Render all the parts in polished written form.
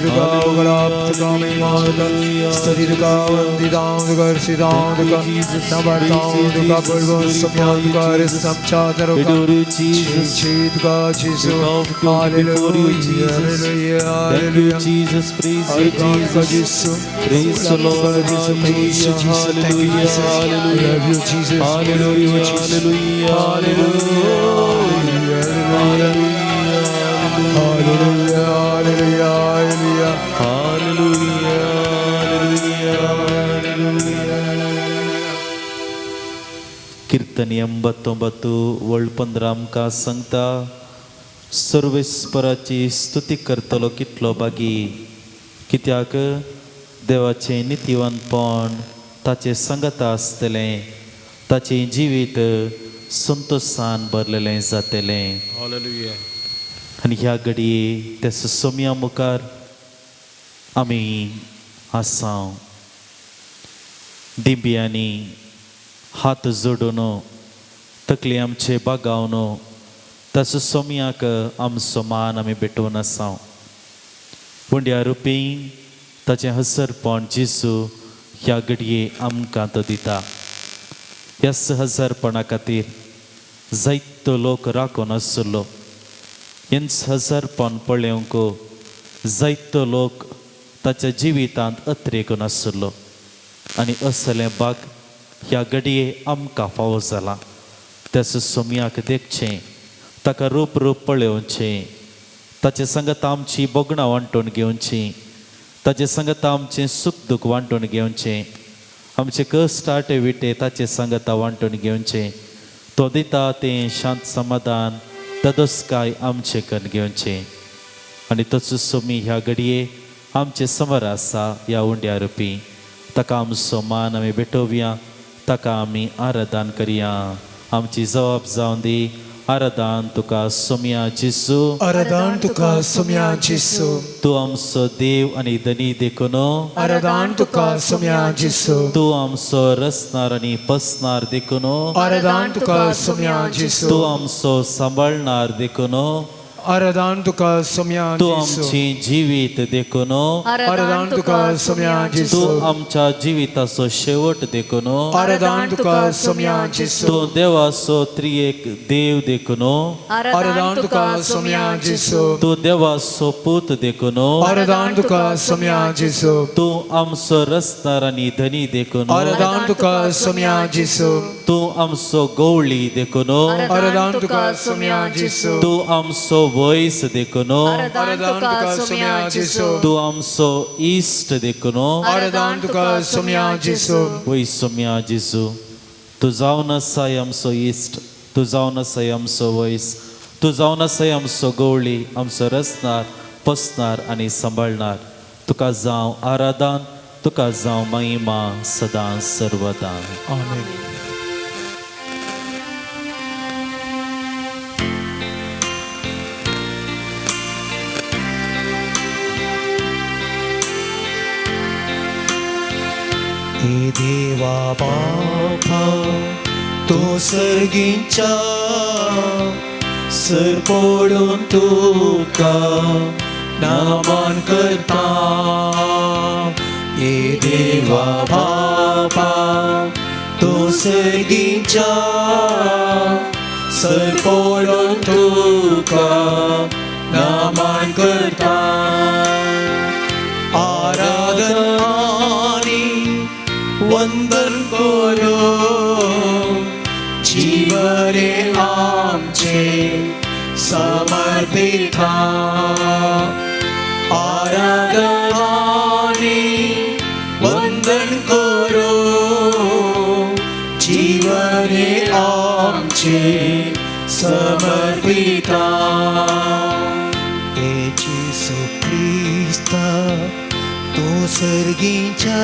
Duka Ugarapta Kamimata Stadi Duka Vandidam Duka Sidam Duka Nabartam Duka Purvan Samyan Duka Risam Chadaruka Chi Duka Jisu Hallelujah Hallelujah Hallelujah Jesus, praise you, Jesus. Praise the Lord, hallelujah, hallelujah, hallelujah. Love you, Jesus. Hallelujah, hallelujah, hallelujah, Hallelujah, hallelujah, hallelujah. hallelujah, hallelujah. कीर्तन 89 वळ 15 आमकां सांगता सर्वेस्पराची स्तुती करतलो कितलो बागी कित्याक देवाचें नितीवानपण ताचे संगता आसतलें ताचें जिवीत संतोषान भरलेलें जातलें आनी ह्या घडये त्या सोम्या मुखार आमी आसां दिंब्यांनी हात जोडून तकली आमचे बागावन तस सोम्याक आमचो मान आमी भेटून आसां पुंड्या रुपी ताचें हसरपण जेजू ह्या घडये आमकां तो दिता ह्या हजरपणा खातीर जायतो लोक राखून आसलो हेंच हजरपण पळोवंक जायतो लोक ताच्या जिवितांत अत्रेकून आसलो आनी असलें भाग ह्या घडये आमकां फावो जाला त्याच सोम्याक देखचें ताका रूप पळोवचें ताचे संगत आमची बोगणां वांटून घेवची ताचे संगत आमचें सुख दूख वांटून घेवचें आमचे कश्ट आटे विटे ताचे संगत वांटून घेवचें तो दिता तें शांत समाधान तदोसकाय आमचे कन घेवचें आनी तोच सोमी ह्या घडये आमचे समोर आसा ह्या उंड्या रुपी ताका आमचो मान आमी भेटोवया ताका आमी आराधन करया आमची जबाब जावन दी आराधन तुका सोम्या जेजू आराधन तुका सोम्या जेजू तूं आमचो देव आनी धनी देखून आराधन तुका सोम्या जेजू तूं आमचो रचणार आनी पसणार देखून आराधन तुका सोम्या जेजू तूं आमचो सांबाळणार देखून आराधन तुका सोम्या तूं जेजू आमची जिवीत देखून आराधन तुका सोम्या जेजू तूं आमच्या जिविताचो शेवट देखून आराधन तुका सोम्या जेजू तूं देवाचो त्रिएक देव देखून आराधन तुका सोम्या जेजू तूं देवाचो पूत देखून आराधन तुका सोम्या जेजू तूं आमचो रचणार आनी धनी देखून आराधन तुका सोम्या जेजू तूं आमचो गवळी देखून आराधन तुका सोम्या जेजू तूं आमचो वॉइस देखून आराधन तुका सोम्या जेजू तूं आमचो इश्ट देखून आराधन तुका सोम्या जेजू वय सोम्या जेजू तूं जावन आसाय आमचो इश्ट तूं जावन आसाय आमचो वॉइस तूं जावन आसाय आमचो गवळी आमचो रचणार पसणार आनी सांबाळणार तुका जावं आराधन तुका जावं महिमा सदां सर्वदा आमेन हे देवा बापा तो सर्गींच्या सर पडून तुका नामान करता हे देवा बापा तो सर्गींच्या सर पडून तुका नामान करता आराधन वंदन करो जीवरे आमचे समर्पिता आराधनाने वंदन करो जीवरे आमचे समर्पिता येशू ख्रिस्ता तो सर्गींच्या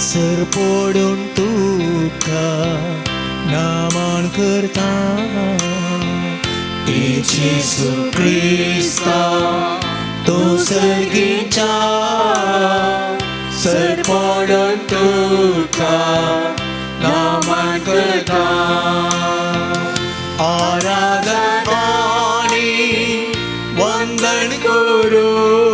सर पडून तुका नामान करता येशू ख्रिस्ता तो सर्गींच्या सर पडून तुका नामान करता आराधनाने वंदन करो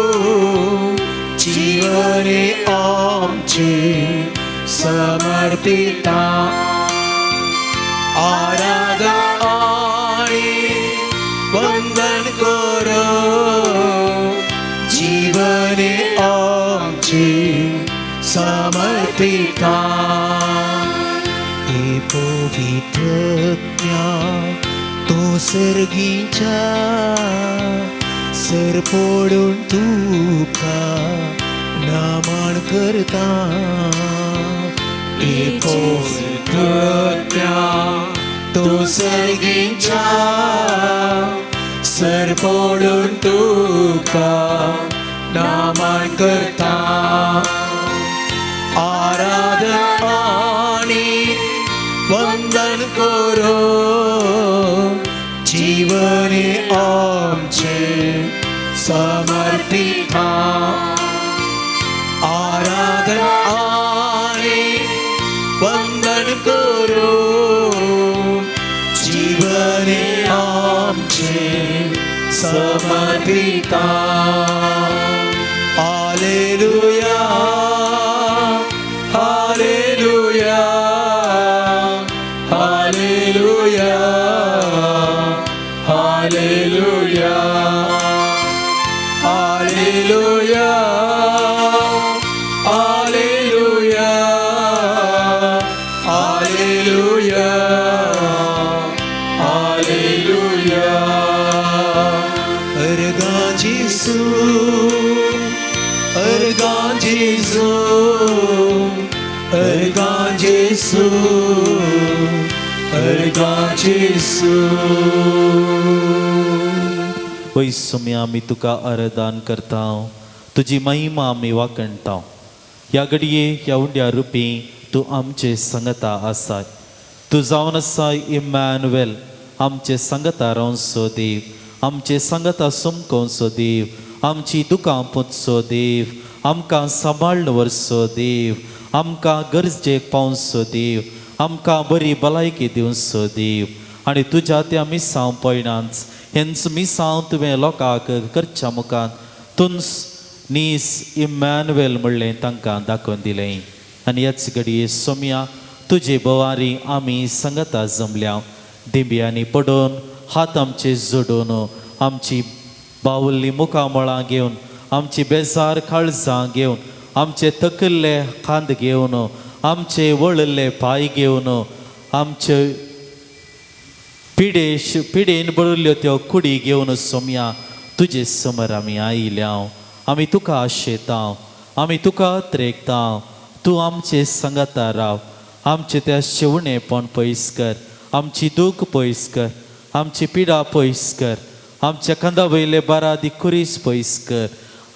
समर्पिता आराधन आणि वंदन करो जीवने आमचे समर्पिता हे पवित्रज्ञा तो सर्गीच्या सर पडून तुका नमन करता हे पवित्रज्ञा तो सर्गीच्या सर पडून तुका नमन करता आराधन आणि वंदन करो जीवने आमचे समर्पिता आराधन आणि वंदन करो जीवने आमचे समर्पिता हालेलुया हालेलुया हालेलुया हालेलुया हालेलुया हालेलुया हालेलुया हालेलुया अर्गा जेसू अर्गा जेसू अर्गा जेसू अर्गा जेसू वै सुमी आमी तुका आराधन करता तुझी महिमा आमी वाकणटा ह्या घडये ह्या उंड्या रुपी तूं आमचे संगता आसाय तूं जावन आसाय इमॅन्युएल आमचे संगता रावसो देव आमचे संगता सुमकोसो देव आमची दुकां पुतसो देव आमकां सांबाळून व्हरसो देव आमकां गरजेक पावसो देव आमकां बरी भलायकी दिवसो देव आनी तुज्या त्या मिसांव पयणांच हेंच मिसांव तुवें लोकांक करच्या मुखार तुंस नीस इमॅन्युएल म्हणलें तांकां दाखोवन दिलें आनी ह्याच घडये सोम्या तुजे बोवारी आमी संगता जमल्या दिंब्यांनी पडोवन हात आमचे जोडून आमची बावल्ली मुखामळां घेवन आमची बेजार काळजां घेवन आमचे तकल्ले खांद घेवन आमचे वळल्ले पांय घेवन आमचे पिडेन बळिल्ल्यो त्यो कुडी घेवन सोम्या तुजे समोर आमी आयल्या आमी तुका आशेता आमी तुका त्रेकता तूं आमचे संगता राव आमचे त्या शेवणेपण पयस कर आमची दूख पयस कर आमची पिडा पयस कर आमच्या कंदा वयले बारादी कुरीस पयस कर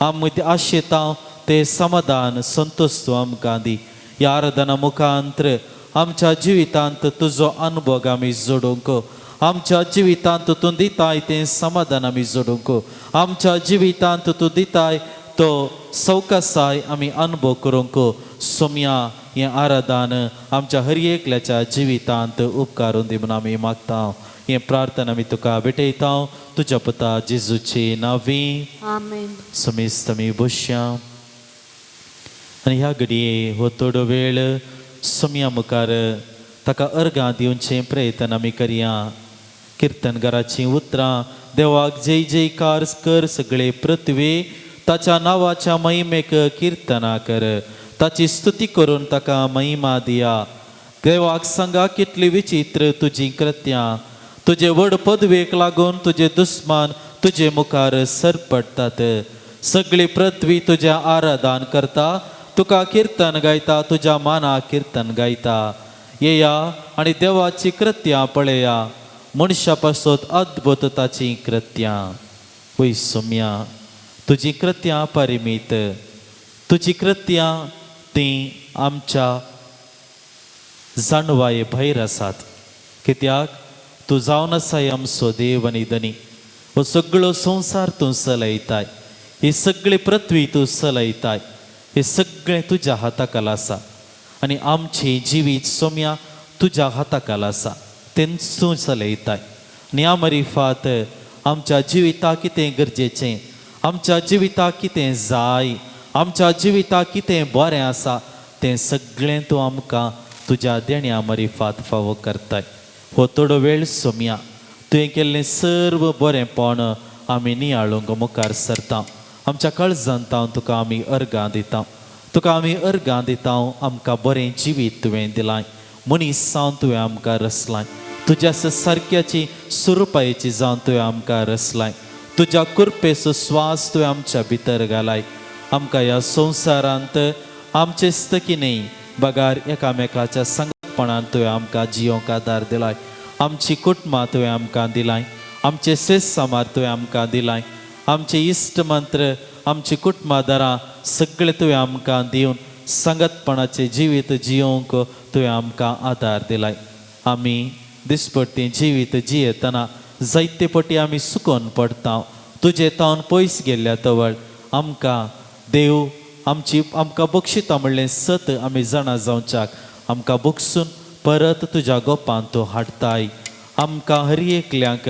आमी आशेता ते समाधान संतोष तूं आमकां दी ह्या आराधना मुखांतर आमच्या जिवितांत तुजो अनुभव आमी जोडूंक आमच्या जिवितांत तूं दिताय तें समाधान आमी जोडूंक आमच्या जिवितांत तूं दिताय तो सवकासाय आमी अनुभव करूंक सोम्या हें आराधन आमच्या हर एकल्याच्या जिवितांत उपकारून दी म्हणून आमी मागता हें प्रार्थना आमी तुका भेटयता तुज्या पुता जेजूचे नांवी आमेन. समीस तमी बसया आनी ह्या घडये हो थोडो वेळ सोम्या मुखार ताका अर्गां दिवचें प्रयत्न आमी करया किर्तनकाराची उतरां देवाक जय जयकार कर सगळे पृथ्वी ताच्या नांवाच्या महिमेक किर्तना कर ताची स्तुती करून ताका महिमा दिया देवाक सांगा कितली विचित्र तुजी कृत्यां तुजे व्हड पदवेक लागून तुजे दुस्मान तुजे मुखार सरपडटात सगळी पृथ्वी तुज्या आराधन करता तुका किर्तन गायता तुज्या मानाक किर्तन गायता येया आनी देवाची कृत्यां पळया मनशा पासत अद्भुत ताची कृत्यां वय सोम्या तुजी कृत्यां परिमीत तुजी कृत्यां ती आमच्या जाणवाये भायर आसात कित्याक तूं जावन आसाय आमचो देव आनी धनी हो सगळो संवसार तूं चलयताय ही सगळी पृथ्वी तूं चलयताय हे सगळें तुज्या हाताखाल आसा आनी आमची जिवीत सोम्या तुज्या हाताखाल आसा तेंच तूं चलयताय आनी ह्या मरिफात आमच्या जिविताक कितें गरजेचें आमच्या जिविताक कितें जाय आमच्या जिविताक कितें बरें आसा तें सगळें तूं आमकां तुज्या देण्या मरिफात फावो करताय. हो थोडो वेळ सोम्या तुवें केल्लें सर्व बरेंपण आमी नियाळूंक मुखार सरता. आमच्या काळजांत तुका आमी अर्गां दिता. तुका आमी अर्गां दिता. आमकां बरें जिवीत तुवें दिलाय. मनीस जावन तुवें आमकां रचलाय. तुज्या सारक्याची सुरपायेची जावन तुवें आमकां रचलाय. तुज्या कुरपेचो स्वास तुवें आमच्या भितर घालाय. आमकां ह्या संवसारांत आमचे स्तकिने बगार एकामेकाच्या संगतपणान तुवें आमकां जियोंक आदार दिलाय. आमची कुटुंबां तुवें आमकां दिलाय. आमचे सेस समार तुवें आमकां दिलाय. आमचे इश्ट मंत्र आमची कुटुंबादारां सगळे तुवें आमकां दिवन संगतपणाचें जिवीत जियोंक तुवें आमकां आदार दिलाय. आमी दिसपट्टी जिवीत जियेतना जायते पटी आमी सुकोन पडटा. तुजे तावन पयस गेल्ल्या तवळ आमकां देव आमकां बक्षिता म्हणलें सत आमी जाणा जावच्याक आमकां बक्षून परत तुज्या गोपान तूं हाडताय. आमकां हर एकल्यांक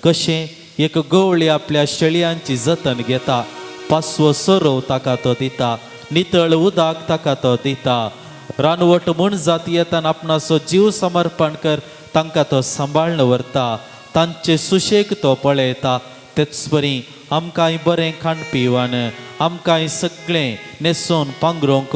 कशें एक गवळी आपल्या शेळयांची जतन घेता. पासवो सोरो ताका तो दिता. नितळ उदक ताका तो दिता. रानवट म्हूण जाती येताना आपणाचो जीव समर्पण कर तांकां तो सांबाळून व्हरता. तांचे सुशेग तो पळयता. तेच परी आमकांय बरें खाण पिवान आमकांय सगळें न्हेसोवन पांघरोंक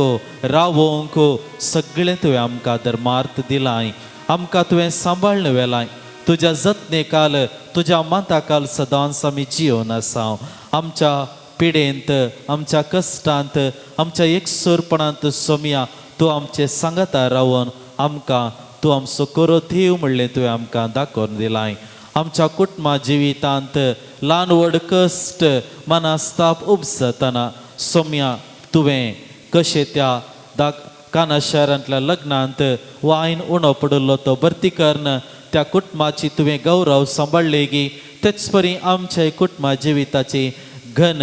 रावोंक सगळें तुवें आमकां धर्मार्थ दिलाय. आमकां तुवें सांबाळून व्हेलाय. तुज्या जतनेकाल तुज्या माताकाल सदांच आमी जियोन आसा. आमच्या पिडेंत आमच्या कश्टांत आमच्या एकसुरपणांत सोम्या तूं आमचे सांगाता रावन आमकां तूं आमचो कोरो देव म्हणलें तुवें आमकां दाखोवन दिलाय. आमच्या कुटुंबा जिवितांत ल्हान व्हड कश्ट मनास्ताप उपसतना सोम्या तुवें कशें त्या काना शारांतल्या लग्नांत वायन उणो पडिल्लो तो भरती करन त्या कुटुंबाची तुवें गौरव सांबाळले गी. तेच परी आमच्या कुटुंबा जिविताची घन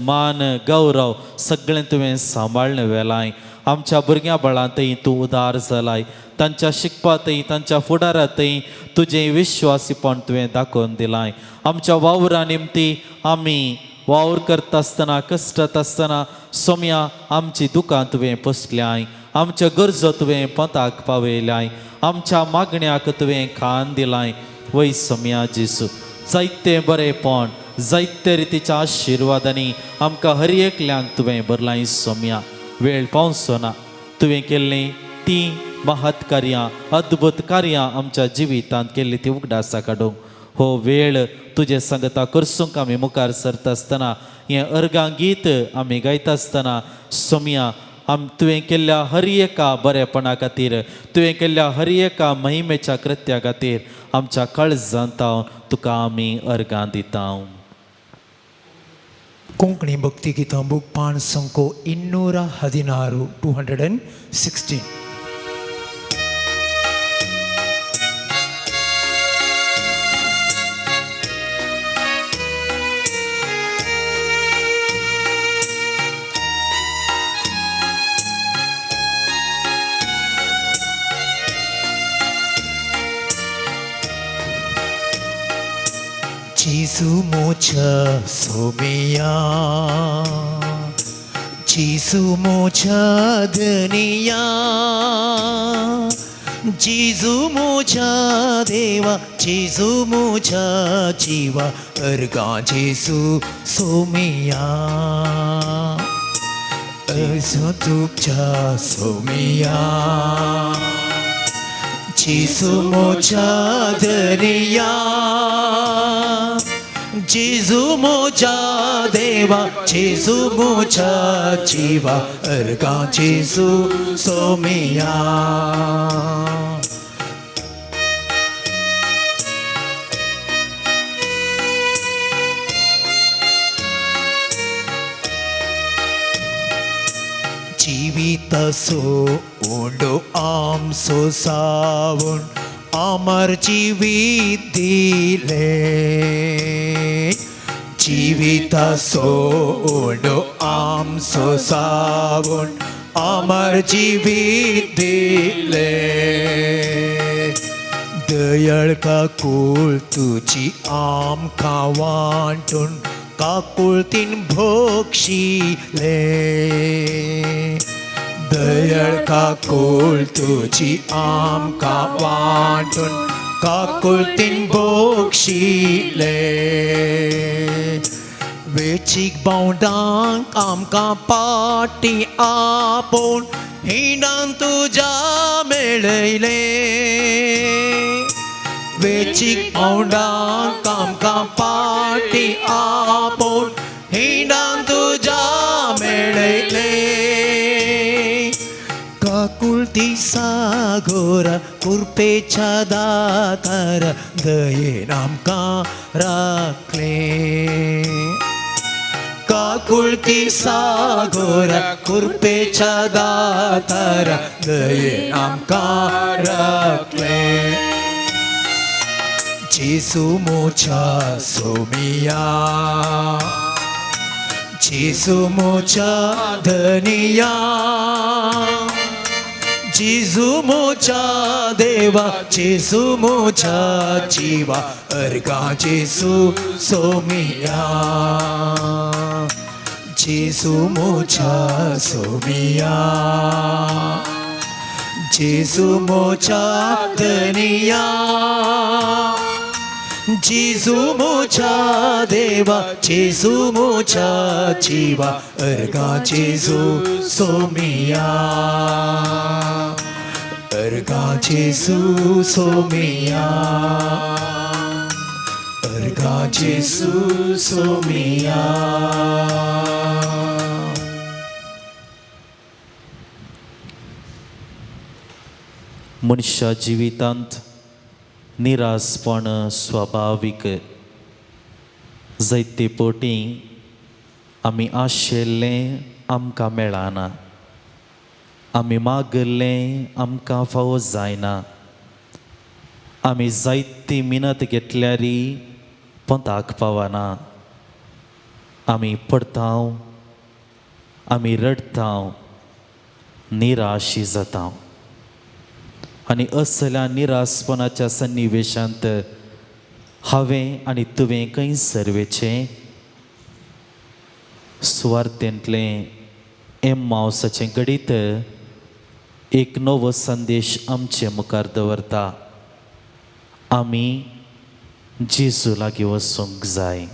मान गौरव सगळें तुवें सांबाळून व्हेलाय. आमच्या भुरग्यां बाळांतय तूं उदार जालाय. तांच्या शिकपातय तांच्या फुडारातय तुजें विश्वासीपण तुवें दाखोवन दिलाय. आमच्या वावरा निमती आमी वावर करता आसतना कश्टात आसतना सोम्या आमची दुकां तुवें पसल्याय. आमच्या गरजो तुवें पोंताक पावयल्याय. आमच्या मागण्याक तुवें खाण दिलाय. वय सोम्या जेसू जायते बरेंपण जायते रितीच्या आशिर्वादांनी आमकां हर एकल्यांक तुवें भरलाय. सोम्या वेळ पावसो ना. तुवें केल्लीं तीं महत् कार्यां अद्भुत कार्यां आमच्या जिवितांत केल्लीं ती उगडासा काडूंक हो वेळ तुजे संगता करसूंक आमी मुखार सरता आसतना हें अर्गां गीत आमी गायता आसतना सोम्या तुवें केल्ल्या हर एका बरेपणा खातीर तुवें केल्ल्या हर एका महिमेच्या कृत्या खातीर आमच्या काळजांत तुका आमी अर्गां दिता. कोंकणी भक्ती गितां बूक पान संको 216 216. Jesu mocha somiya Jesu mocha daniya Jesu mocha deva Jesu mocha jiva arga Jesu somiya Asatupcha somiya Jesu mocha daniya Jesu mocha deva Jesu mocha jiva arga Jesu somiya Jivita so undo am so savun Amar jivit dile Jivita so undo am so savun Amar jivit dile Dayal kakul tuji am kawantun Kakul tin bhokshile Dayal काकूळ तुझी आमकां वांटून काकुळतीन बोगशिले वेचीक बावडांक आमकां पाटी आपोवन हिंडान तुज्या मेळयले वेचीक बावडांक आमकां पाटी आपोवन हिंडान तुज्या मेळयले काकुळती सागोरा कुरपेच्या दातार दयेन आमकां राखले काकुळती सागोरा कुरपेच्या दातार दयेन आमकां राखले जेसू मोच्या सोमिया जेसू मोच्या धनिया जेसू मोच्या देवा जेसू मोच्या जीवा अर्गा जेसू सोमिया जेसू मोच्या सोमिया जेसू मोच्या धनिया जेसू मोच्या देवा जेसू मोच्या जीवा अर्गा जेसू सोमिया अर्गा जेसू सोमिया अर्गा जेसू सोमिया मनुष्या जिवितांत निरासपण स्वाभाविक जायते पोटी आमी आशेल्लें आमकां मेळना आमी मागल्लें आमकां फावो जायना आमी जायती मिनत घेतल्यारी पंताक पावना आमी पडतांव आमी रडतांव निराशी जाता आनी असल्या निरासपणाच्या सन्निवेशांत हांवें आनी तुवें खंय सर्वेचें सुवार्थेंतलें एम्माउसाचें घडीत एक नवो संदेश आमचे मुखार दवरता आमी जेजू लागीं वचूंक जाय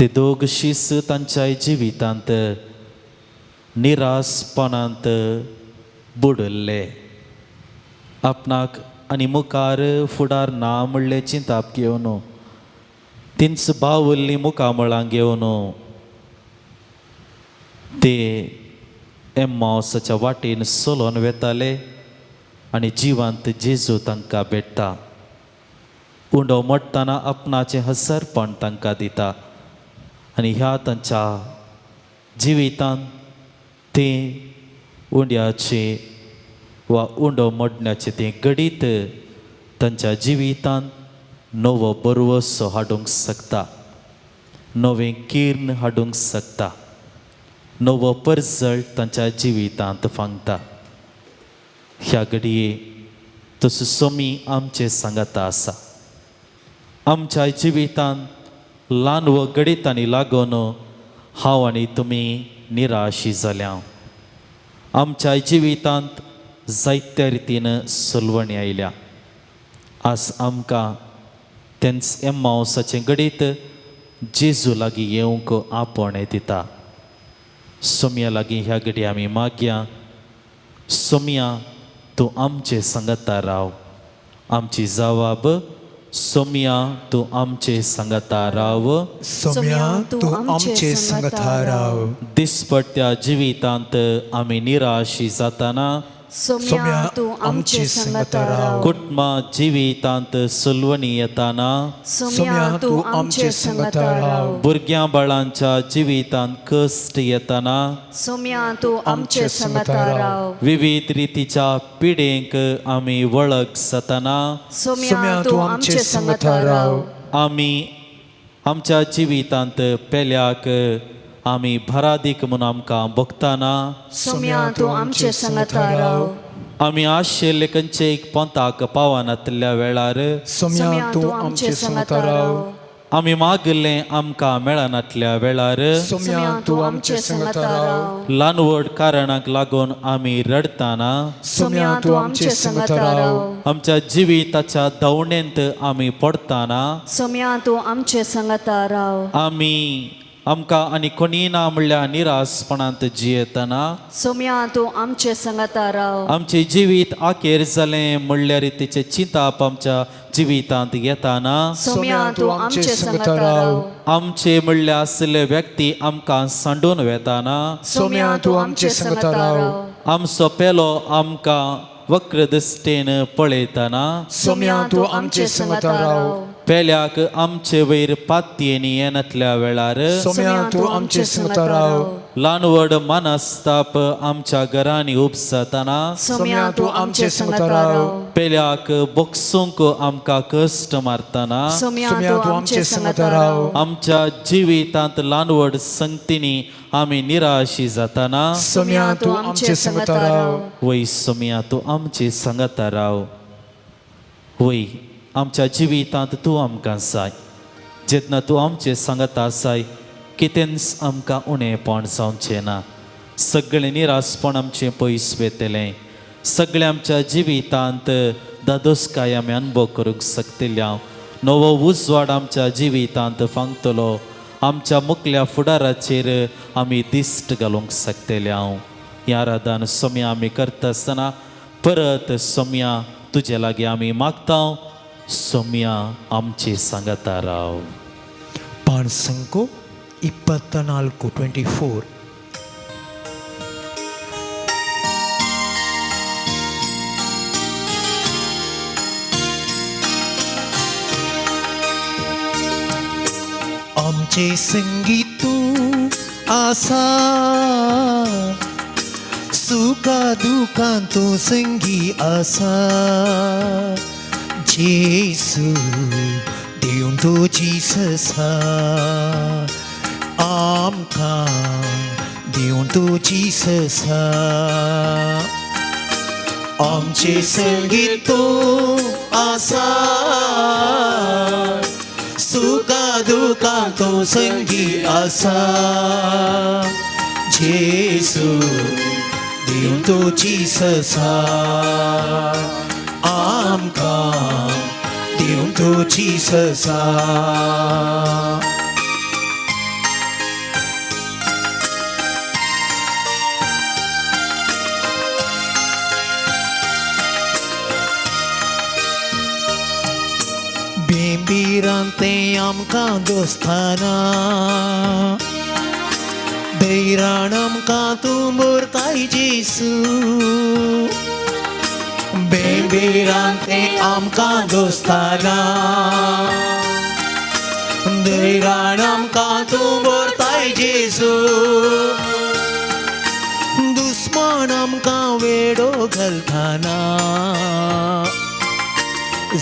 ते दोग शिस तांच्या जिवितांत निरासपणांत बुडल्ले आपणाक आनी मुखार फुडार ना म्हणले चिंताप घेवन तिंच बावल्लीं मुखामळां घेवन ते एम्माउसाच्या वाटेन चलोन वेताले आनी जिवांत जेजू तांकां भेटता उंडो मोडटना आपणाचें हसरपण तांकां दिता आनी ह्या तांच्या जिवितांत ते उंड्याचे वा उंडो मोडण्याचे ते घडीत तांच्या जिवितांत नवो बरवसो हाडूंक शकता नवें किर्ण हाडूंक शकता नवो परजळ तांच्या जिवितांत फांगता ह्या घडये तसो सोमी आमचे सांगाता आसा आमच्या जिवितांत ल्हान व घडीतांनी लागून हांव आनी तुमी निराशी जाल्या आमच्या जिवितांत जायत्या रितीन सुलवणी आयल्या आज आमकां तेंच एम्माउसाचें घडीत जेजू लागीं येवंक आपणे दिता सोम्या लागीं ह्या घडी आमी मागया सोम्या तूं आमचे सांगाता राव आमची जबाब सोम्या तूं आमचे सांगाता राव सोम्या तूं आमचे सांगाता राव दिसपट्ट्या जिवितांत आमी निराशी जाताना सोम्या तूं आमचे सांगाता राव कुटुंबा जिवितांत सुलवणी येताना सोम्या तूं आमचे सांगाता राव भुरग्यां बाळांच्या जिवितांत कश्ट येताना सोम्या तूं आमचे सांगाता राव विविध रितीच्या पिडेंक आमी वळख जाताना सोम्या तूं आमचे सांगाता राव आमी आमच्या जिवितांत पेल्याक आमी भरादीक म्हूण आमकां भोगताना सोम्या तूं आमचे सांगाता राव आमी आशिल्ले खंयचे एक पंथाक पावनातल्या वेळार सोम्या तूं आमचे सांगाता राव आमी मागले आमकां मेळनातल्या वेळार सोम्या तूं आमचे संगता राव ल्हान व्हड कारणाक लागून आमी रडताना सोम्या तूं आमचे संगता राव आमच्या जिविताच्या दवणेंत आमी पडताना सोम्या तूं आमचे संगता राव आमकां आनी कोणी ना म्हणल्या निरासपणांत जियेतना सोम्या तूं आमचे संगता राव आमचे जिवीत आखेर जालें म्हणल्यार तेचे चिंताप आमच्या जिवितांत येताना सोम्या तूं आमचे संगता राव आमचे म्हणल्या असले व्यक्ती आमकां सांडून वेताना सोम्या तूं आमचे संगता राव आमचो पेलो आमकां वक्र दृश्टेन पळयतना सोम्या तूं आमचे संगता राव पेल्याक आमचे वयर पातयेन येनातल्या वेळार सोम्या तूं आमचे संगता राव ल्हान व्हड मानस्ताप आमच्या घरांनी उपसताना सोम्या तूं आमचे संगता राव पेल्याक बोगसूंक आमकां कश्ट मारतना सोम्या तूं आमचे संगता राव आमच्या जिवितांत ल्हान व्हड संगतींनी आमी निराशी जाताना सोम्या तूं आमचे संगता राव वय सोम्या तूं आमची संगता राव वय आमच्या जिवितांत तूं आमकां जाय जेन्ना तूं आमचे सांगता आसाय कितेंच आमकां उणेंपण जावचें ना सगळें निरासपण आमचें पयस वेतलें सगळें आमच्या जिवितांत दादोसकाय आमी अनुभव करूंक शकतले हांव नवो उजवाड आमच्या जिवितांत फांगतलो आमच्या मुखल्या फुडाराचेर आमी दिश्ट घालूंक शकतले हांव ह्या रादान सोम्या आमी करता आसतना परत सोम्या तुजे लागीं आमी मागता सोम्या आमची सांगता राव पान संको 24 आमचे संगीत तूं आसा सुखा दुखां तूं संगी आसा जेसू देव तूं जिससा आमकां देव तूं जिससा आमचे संगीत तूं आसा सुखा दुखां तूं संगी आसा जेसू देव तूं जिससा आमकां देव तूं जिससा बेंबीरांते आमकां दोस्ताना दैराण आमकां तूं भरताय जेसू बेंबीरांते आमकां दोस्ताना दैराण आमकां तूं भरताय जेसू दुस्मान आमकां वेडो घालताना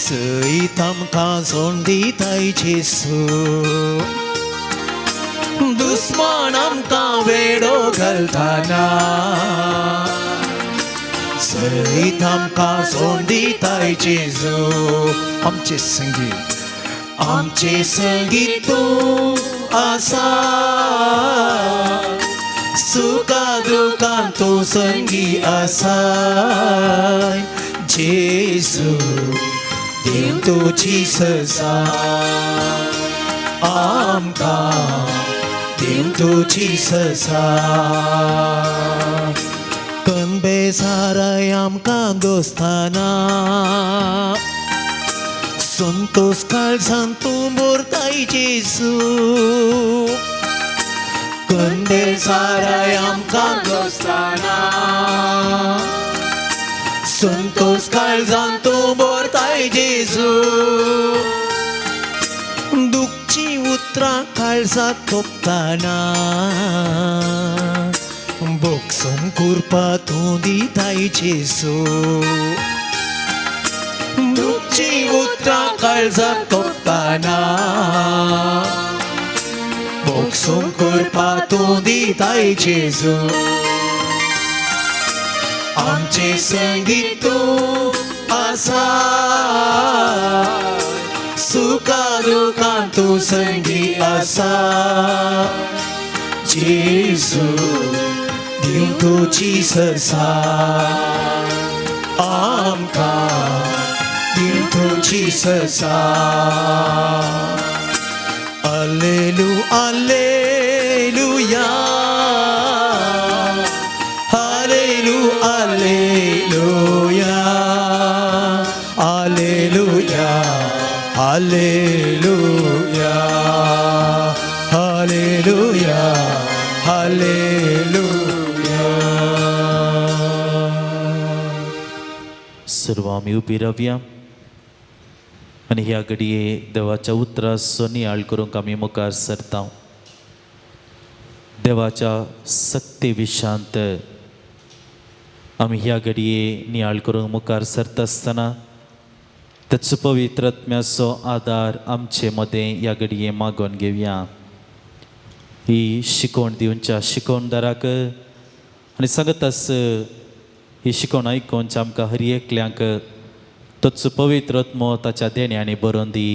सईत आमकां सोड दिताय जेसू दुस्मान आमकां वेडो घालताना सईत आमकां सोड दिताय जेसू आमचे संगीत तूं आसा सुखा दुखां तूं संगी आसा जेसू देव तूं जिससा आमकां देव तूं जिससा बेसाराय आमकां दोस्ताना संतोष काळजान तूं भरताय जेसू बेसाराय आमकां दोस्ताना संतोष काळजान तूं भरताय जेसू दुखची उतरां काळजाक थोपताना बोगसून कुरपा तूं दिताय जेसू दुखची उतरां काळजाक थोपताना बोगसून कुरपा तूं दिताय जेसू आमचे संगीत तूं आसा सुखा दुखां तू संगी आसा जेजू दिवतोची ससा आमकां दिवतोची ससा Alleluia Alleluia Alleluia Alleluia Alleluia Alleluia Alleluia सर्व आम्ही उभी राहूया आणि ह्या घडये देवाच्या उतराचो नियाळ करूंक आमी मुखार सरता. देवाच्या सक्ती विशांत आमी ह्या घडये नियाळ करूंक मुखार सरता आसतना ताचो पवित्र आत्म्याचो आदार आमचे मदें ह्या घडये मागोवन घेवया. ही शिकवण दिवच्या शिकवणदाराक आनी सांगत आस ही शिकवण आयकून आमकां हर एकल्यांक ताचो पवित्र आत्मो ताच्या देण्यांनी बरोवन दी,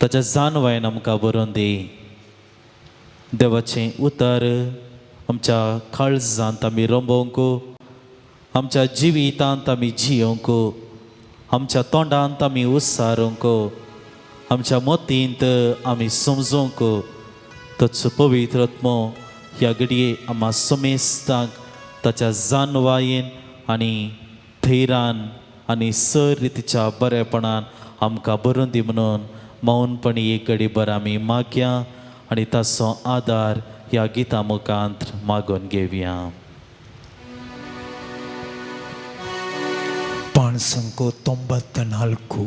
ताच्या जानवायन आमकां बरोवन दी. देवाचें उतर आमच्या काळजांत आमी रंबोवंक, आमच्या जिवितांत आमी जियोंक, आमच्या तोंडांत आमी उस्सारूंक, आमच्या मतींत आमी समजोवंक ताचो पवित्र आत्मो ह्या घडये आम्हा समेस्तांक ताच्या जानवायेन आनी धैर्यान आनी सर रितीच्या बरेपणान आमकां बरोवन दी म्हणून मौनपणी एक घडी भर आमी मागया आनी ताचो आदार ह्या गिता मुखांत मागोवन घेवया. पाण संको 94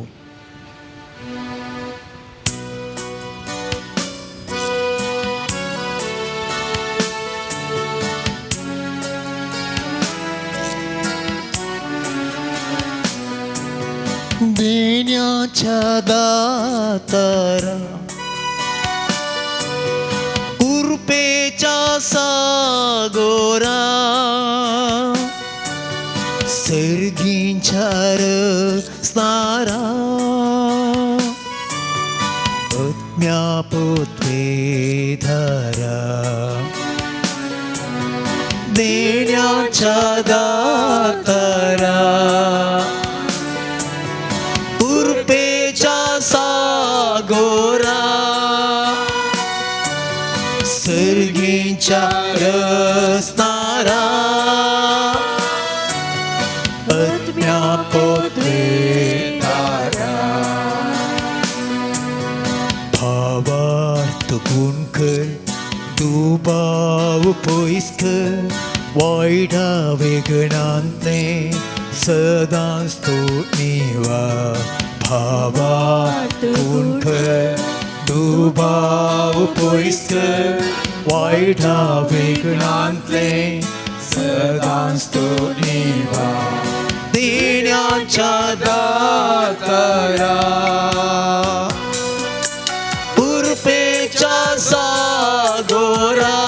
देण्याच्या दातारा कृपेच्या सागोरा सर्गींच्या रस्तारा आत्म्या पोतवे धारा देण्याच्या दातारा सागोरा सर्गींच्या रस्तारा आत्म्या पोतवे धारा भावार्थ गुण कर दुबाव पयस कर वायडा वेगणांतले सदांच तो निवा भावार्थ गुण कर दुबाव पयस कर वायडा वेगणांतले सदांच तो निवा देण्याच्या दातारा कृपेच्या सागोरा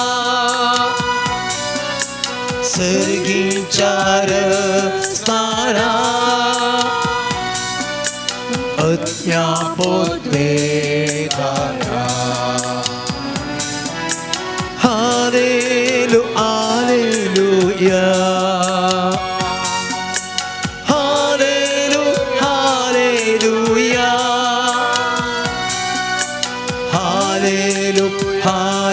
सर्गींच्या रस्तारा आत्म्या पोतवे धारा हालेलुया हालेलुया हालेलुया हालेलुया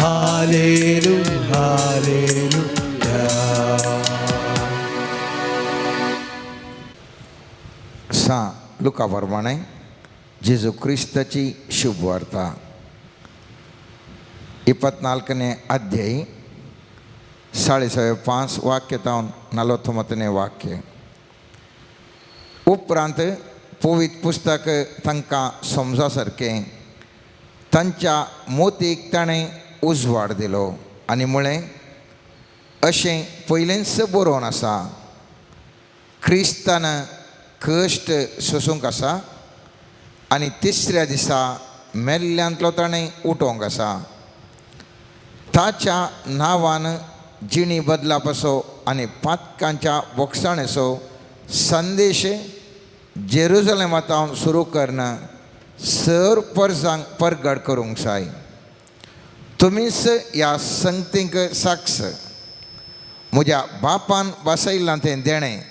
हालेलुया हालेलुया. लुका प्रमाणे जेजू क्रिस्ताची शुभ वार्ता 24ನೇ ಅಧ್ಯಾಯ 5 वाक्य तावन 49ನೇ वाक्य. उपरांत पवित्र पुस्तक तांकां समजा सारकें तांच्या मोतीक ताणें उजवाड दिलो आनी म्हळें अशें पयलेंच बरोवन आसा क्रिस्तान कश्ट सोसूंक आसा आनी तिसऱ्या दिसा मेल्ल्यांतलो ताणें उठोवंक आसा. ताच्या नांवान जिणी बदलापाचो आनी पातकांच्या वखसाणेचो संदेश जेरुसलेमांत सुरू करना सर परसांग परगड करूंक जाय. तुमीच ह्या संगतींक साक्ष. म्हज्या बापान बसयलां तें देणें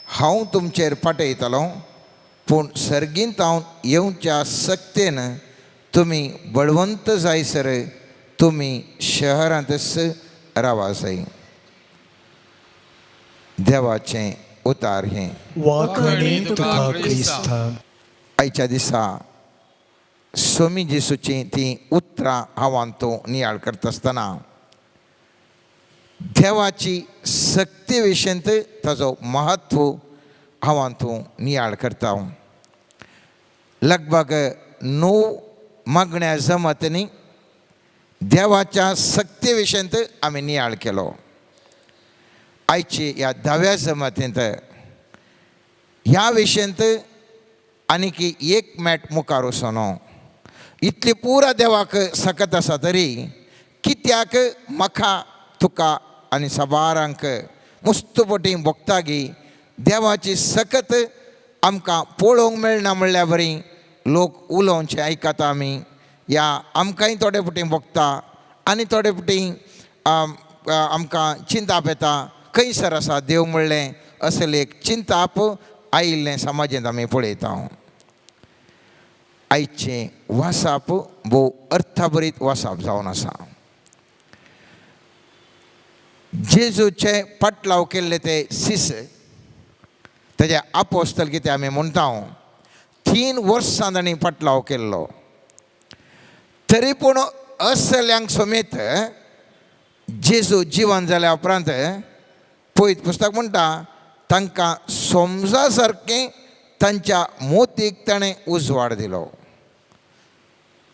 हांव तुमचेर पाठयतलों, पूण सर्गींत हांव येवच्या सक्तेन तुमी बळवंत जायसर तुमी शहरांतच रावा जाय. देवाचें उतार हें. वाखणी तुका क्रिस्त. आयच्या दिसा स्वामी जेसूची ती उतरां हांवान तूं नियाळ करता आसतना देवाची सक्ती विशयंत ताजो महत्व हांवान तूं नियाळ करता. लगभग 9 मागण्या जमतनी देवाच्या सक्ती विशयंत आमी नियाळ केलो. आयची ह्या 10व्या जमतींत ह्या विशयंत आनीक एक मॅट मुखार वचोनो. इतली पुरा देवाक सकत आसा तरी कित्याक म्हाका तुका आनी सबारांक मुस्तपटी भोगतागी देवाची सकत आमकां पळोवंक मेळना म्हणल्यार बरी लोक उलोवचें आयकता आमी. या आमकांय थोडे फावटी भोगता आनी थोडे फावटी आमकां चिंताप येता. खंयसर आसा देव म्हणलें असलें एक चिंताप आयिल्लें समाजांत आमी पळयता. आयचें वासाप भोव अर्थभरीत वासाप जावन आसा. जेजूचे पाटलाव केल्ले ते सीस तेजे आपोस्तल कितें आमी म्हणटा 3 वर्सां तांणी पाटलाव केल्लो. तरी पूण असल्यांक समेत जेजू जिवन जाल्या उपरांत पळयत पुस्तक म्हणटा तांकां समजा सारकें तांच्या मोतीक ताणें उजवाड दिलो.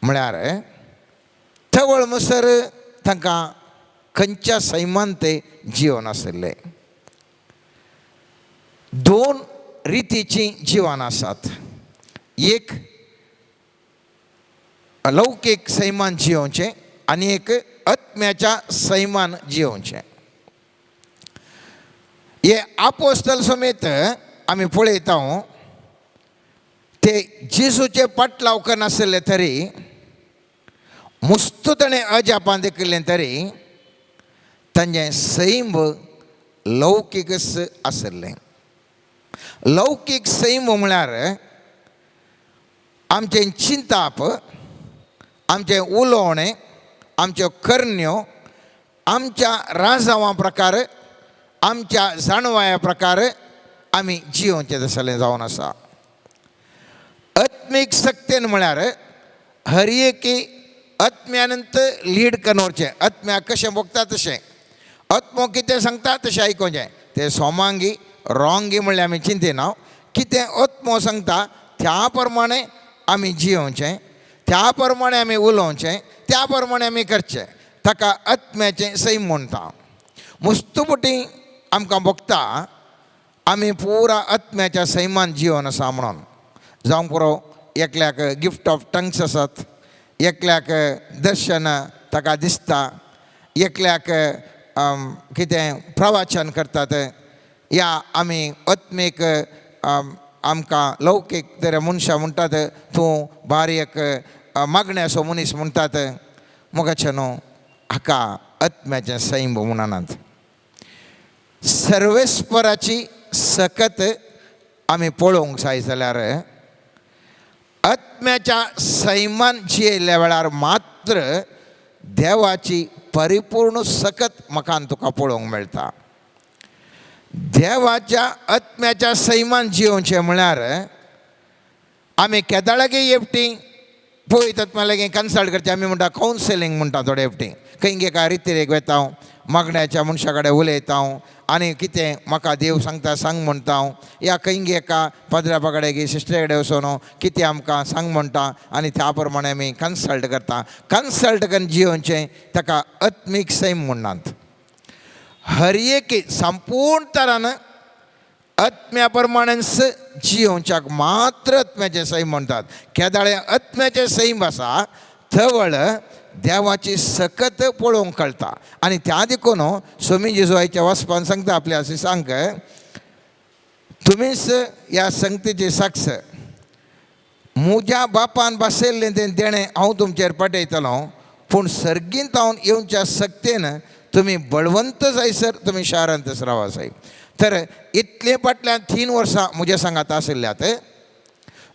म्हळ्यार थवळ म्हणसर तांकां खंयच्या सैमान ते जिवन आसलें. 2 रितीचीं जिवन आसात. एक अलौकीक सैमान जियोवचें आनी एक आत्म्याच्या सैमान जियोवचें. हे आपोस्तल समेत आमी पळयता ते जेजूचे पाटलाव करनासले तरी मुस्त ताणें अजापान देखिल्लें तरी तांचें सैम लौकीकच आसलें. लौकीक सैम म्हळ्यार आमचें चिंताप, आमचें उलोवणें, आमच्यो करण्यो आमच्या राजांवा प्रकार, आमच्या जाणवाया प्रकार आमी जियोवचें तसलें जावन आसा. आत्मीक सक्तेन म्हळ्यार हर एकी आत्म्यानंत लीड करचें. आत्म्याक कशें भोगता तशें, आत्मो कितें सांगता तशें आयकोचें. ते सोमांगी रोंगी म्हणल्यार आमी चिंतिना. कितें आत्मो सांगता त्या प्रमाणे आमी जियोवचें, त्या प्रमाणे आमी उलोवचें, त्या प्रमाणे आमी करचें. ताका आत्म्याचें सैम म्हणटा. मुस्तुपटी आमकां भोगता आमी पुरा आत्म्याच्या सैमान जिवन आसा म्हणून. जावंक पुरो एकल्याक गिफ्ट ऑफ टंग्स आसात, एकल्याक दर्शन ताका दिसता, एकल्याक कितें प्रवचन करतात. या आमी आत्मीक आमकां लौकीक तरे मनशां म्हणटात तूं बारीक मागण्याचो मनीस म्हणटात. मोगाचें न्हू, हाका आत्म्याचें सैम म्हणनात. सर्वेस्पराची सकत आमी पळोवंक जाय जाल्यार आत्म्याच्या सैमान जियेल्या वेळार मात्र देवाची परिपूर्ण सकत म्हाका तुका पळोवंक मेळटा. देवाच्या आत्म्याच्या सैमान जियोवचें म्हळ्यार आमी केदाळागे हेवटी पळयतात म्हणल्यार कन्सल्ट करचें. आमी म्हणटा कावन्सिलींग म्हणटा थोडे हेवटी. खंय एका रितीरेक वता, मागण्याच्या मनशा कडेन उलयता आनी कितें म्हाका देव सांगता सांग म्हणटा. या खंय एका पदरापा कडेन सिस्टरे कडेन वचून कितें आमकां सांग म्हणटा आनी त्या प्रमाणे आमी कन्सल्ट करता. कन्सल्ट करून जियोवचें ताका आत्मीक सैम म्हणनात. हर एक संपूर्ण तरान आत्म्या प्रमाणेच जियोवच्याक मात्र आत्म्याचें सैम म्हणटात. केदाळे आत्म्याचें सैम आसा थवळ देवाची सकत पळोवंक कळटा. आनी त्या देखून स्वामी जेजू आयच्या वचपान सांगता आपल्या शिसांक तुम्हीच ह्या संगतीची साक्ष. म्हज्या बापान बसयल्लें तें देणें हांव तुमचेर पटयतलो, पूण सर्गींत हांव येवच्या सक्तेन तुम्ही बळवंत जायसर तुम्ही शारांतच रावा जाय. तर इतले फाटल्यान 3 वर्सां म्हज्या सांगात आशिल्ल्यात.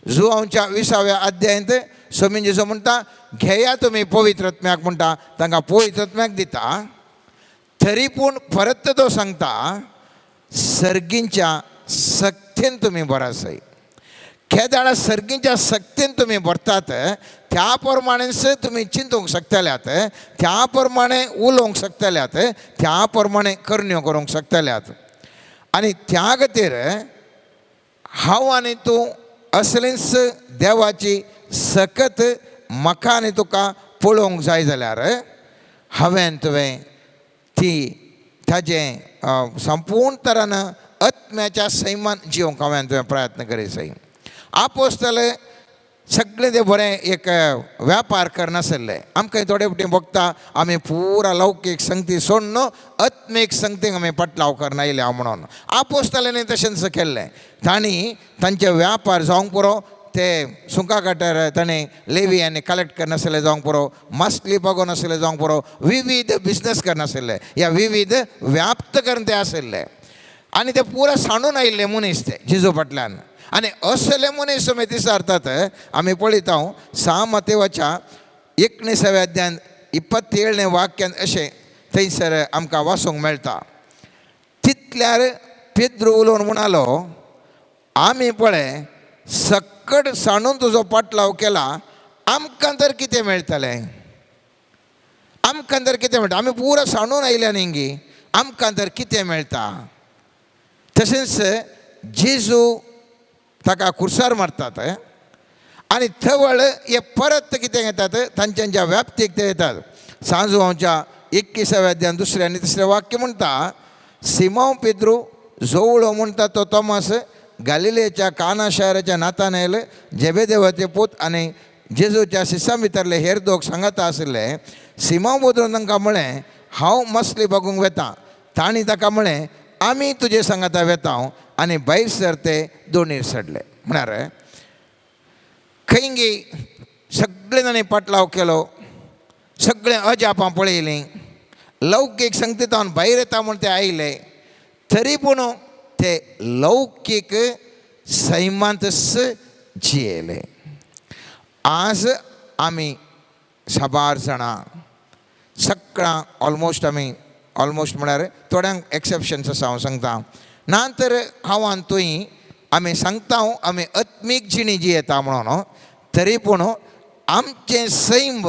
जुआंवच्या 20व्या अध्यायांत स्वामी जेजू म्हणटा, घेया तुम्ही पवित्र आत्म्याक म्हणटा, तांकां पवित्र आत्म्याक दिता. तरी पूण परत तो सांगता, सर्गींच्या सक्तेन तुम्ही बरा जाय. खेदाळा सर्गींच्या सक्तेन तुम्ही भरतात, त्या प्रमाणेच तुम्ही चिंतूंक शकतल्यात, त्या प्रमाणे उलोवंक शकतल्यात, त्या प्रमाणे करण्यो करूंक शकतल्यात. आनी त्या खातीर हांव आनी तूं असलींच देवाची सकत म्हाका आनी तुका पळोवंक जाय जाल्यार हांवें तुवें ती ताजें संपूर्ण तरान आत्म्याच्या सैमान जिवंक हांवें तुवें प्रयत्न करीत जाय. आपोस्तल सगळे ते बरें एक व्यापार करनासले. आमकां थोडे फावटी बघता आमी पुरा लौकीक संगती सोडून आत्मीक संगतीक आमी पटलाव करना येयल्या म्हणून. आपोस्तलांनी तशेंच केल्लें. तांणी तांचे व्यापार जावंक पुरो, ते सुका काटार ताणें लेवी आनी कलेक्ट करनासले जावंक पुरो, मास्कली पागो नासले जावंक पुरो, विविध बिजनस करनासले. ह्या विविध व्याप्त करून ते आशिल्ले आनी ते पुरा सांडून आयिल्ले मनीस ते जेजू फाटल्यान. आनी असले मनीस तुमी दिसारतात. आमी पळयता 6 मत्तेवाच्या 19व्या अध्यायान 27वें वाक्यान अशें थंयसर आमकां वाचूंक मेळटा. तितल्यार पेद्रू उलोवन म्हणालो, आमी पळय सक्कट सांडून तुजो पाटलाव केला, आमकां तर कितें मेळटलें? आमकां तर कितें मेळटा? आमी पुरो सांडून आयल्या न्ही, आमकां तर कितें मेळटा? तशेंच जेजू ताका खुर्सार मारतात आनी थवळ हे परत कितें येतात, तांच्या व्याप्तीक ते येतात. सांजुआंवच्या 21व्या अध्यायान 2 आनी 3 वाक्य म्हणटा, सिमोन पेद्रू जोवळो म्हणटा तो तोमास, गालिलेच्या काना शाराच्या नातानेल, जेबेदेवाचे पूत आनी जेजूच्या शिश्यां भितरले हेर दोग सांगाता आशिल्ले. सिमोन पेद्रून तांकां म्हळें, हांव मसली बगूंक वेतां. तांणी ताका म्हळें, आमी तुजे सांगाता वेता. आनी भायर सर ते दोनीर सडले. म्हळ्यार खंयगी सगळे जाणी पाटलाव केलो, सगळे अजापां पळयलीं, लौकीक संगतींतावन भायर येता म्हूण ते आयले, तरी पूण ते लौकीक सैमांतच जियेले. आज आमी साबार जाणां सगळां ऑलमोस्ट म्हळ्यार थोड्यांक एक्सेप्शन्स आसा, हांव सांगता. नातर हांव आनी तुयी आमी सांगता आमी आत्मीक जिणी जियेता म्हणून, तरी पूण आमचें सैम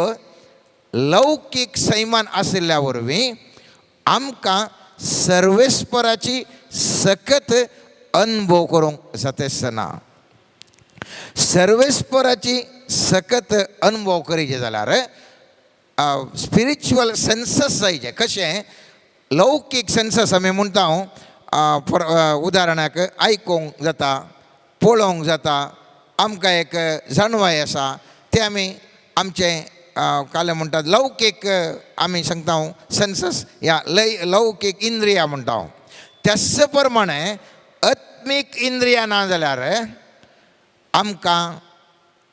लौकीक सैमान आशिल्ल्या वरवीं आमकां सर्वेस्पराची सकत अनुभव करूंक जातेच ना. सर्वेस्पराची सकत अनुभव करीचे जाल्यार स्पिरिच्युअल सेन्सस जायचे. कशें लौकीक सेन्सस आमी म्हणटा, उदाहरणाक आयकूंक जाता, पळोवंक जाता. आमकां एक जाणवाय आसा, ते आमी आमचें काले म्हणटात लौकीक आमी सांगता सेन्सस या लौकीक इंद्रिया म्हणटा. त्याच प्रमाणे आत्मीक इंद्रिया ना जाल्यार आमकां